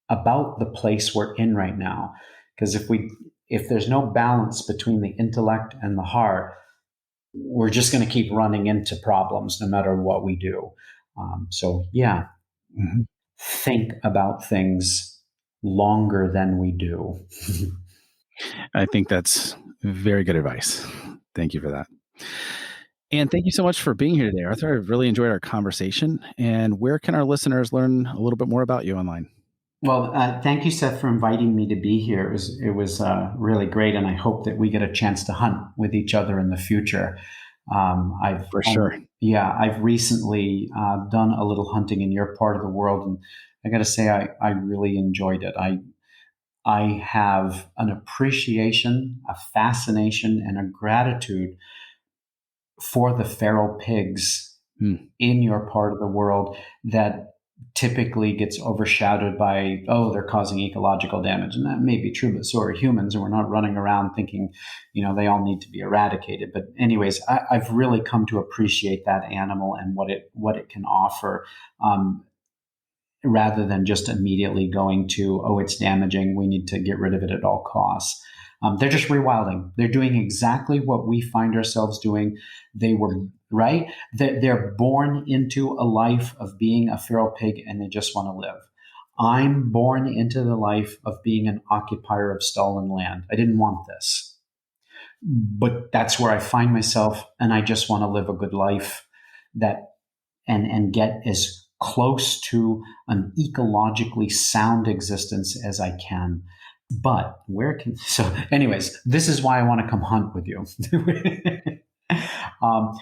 about the place we're in right now. Because if there's no balance between the intellect and the heart, we're just going to keep running into problems no matter what we do. So yeah, Mhm. think about things longer than we do. I think that's very good advice. Thank you for that. And thank you so much for being here today, Arthur. I've really enjoyed our conversation. And where can our listeners learn a little bit more about you online? Well, thank you, Seth, for inviting me to be here. It was really great, and I hope that we get a chance to hunt with each other in the future. For sure. I've recently done a little hunting in your part of the world, and I got to say, I really enjoyed it. I have an appreciation, a fascination, and a gratitude for the feral pigs Hmm. in your part of the world that typically gets overshadowed by, oh, they're causing ecological damage. And that may be true, but so are humans. And we're not running around thinking, they all need to be eradicated. But anyways, I've really come to appreciate that animal and what it can offer. Rather than just immediately going to, oh, it's damaging, we need to get rid of it at all costs. They're just rewilding. They're doing exactly what we find ourselves doing. They were, right? They're born into a life of being a feral pig and they just want to live. I'm born into the life of being an occupier of stolen land. I didn't want this, but that's where I find myself, and I just want to live a good life that and get as close to an ecologically sound existence as I can. But so anyways, this is why I want to come hunt with you. um,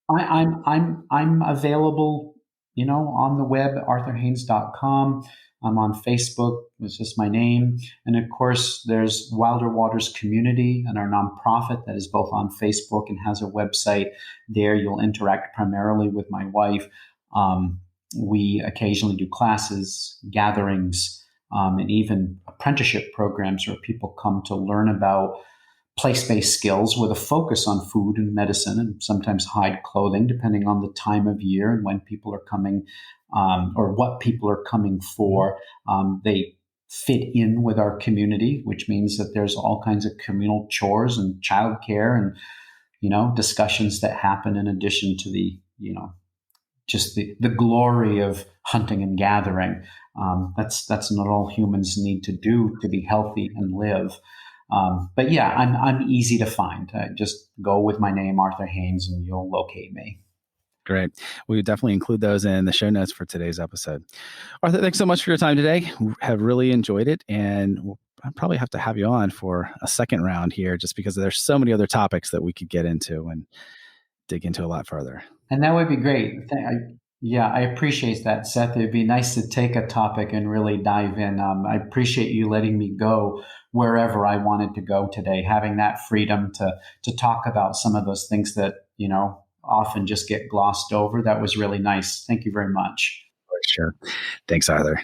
I'm available, on the web, arthurhaines.com. I'm on Facebook. It's just my name. And of course, there's Wilder Waters Community and our nonprofit that is both on Facebook and has a website. There you'll interact primarily with my wife. We occasionally do classes, gatherings, and even apprenticeship programs where people come to learn about place-based skills with a focus on food and medicine and sometimes hide clothing, depending on the time of year and when people are coming or what people are coming for. They fit in with our community, which means that there's all kinds of communal chores and childcare and, discussions that happen in addition to the, just the glory of hunting and gathering. That's not all humans need to do to be healthy and live. But yeah, I'm easy to find. Just go with my name, Arthur Haines, and you'll locate me. Great. We would definitely include those in the show notes for today's episode. Arthur, thanks so much for your time today. We have really enjoyed it, and I'll probably have to have you on for a second round here just because there's so many other topics that we could get into and dig into a lot further. And that would be great. Yeah, I appreciate that, Seth. It'd be nice to take a topic and really dive in. I appreciate you letting me go wherever I wanted to go today, having that freedom to talk about some of those things that often just get glossed over. That was really nice. Thank you very much. For sure. Thanks, Arthur.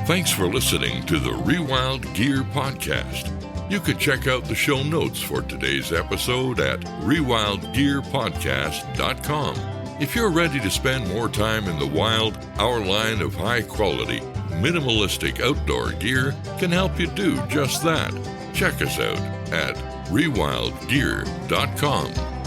Thanks for listening to the Rewild Gear Podcast. You can check out the show notes for today's episode at rewildgearpodcast.com. If you're ready to spend more time in the wild, our line of high-quality, minimalistic outdoor gear can help you do just that. Check us out at rewildgear.com.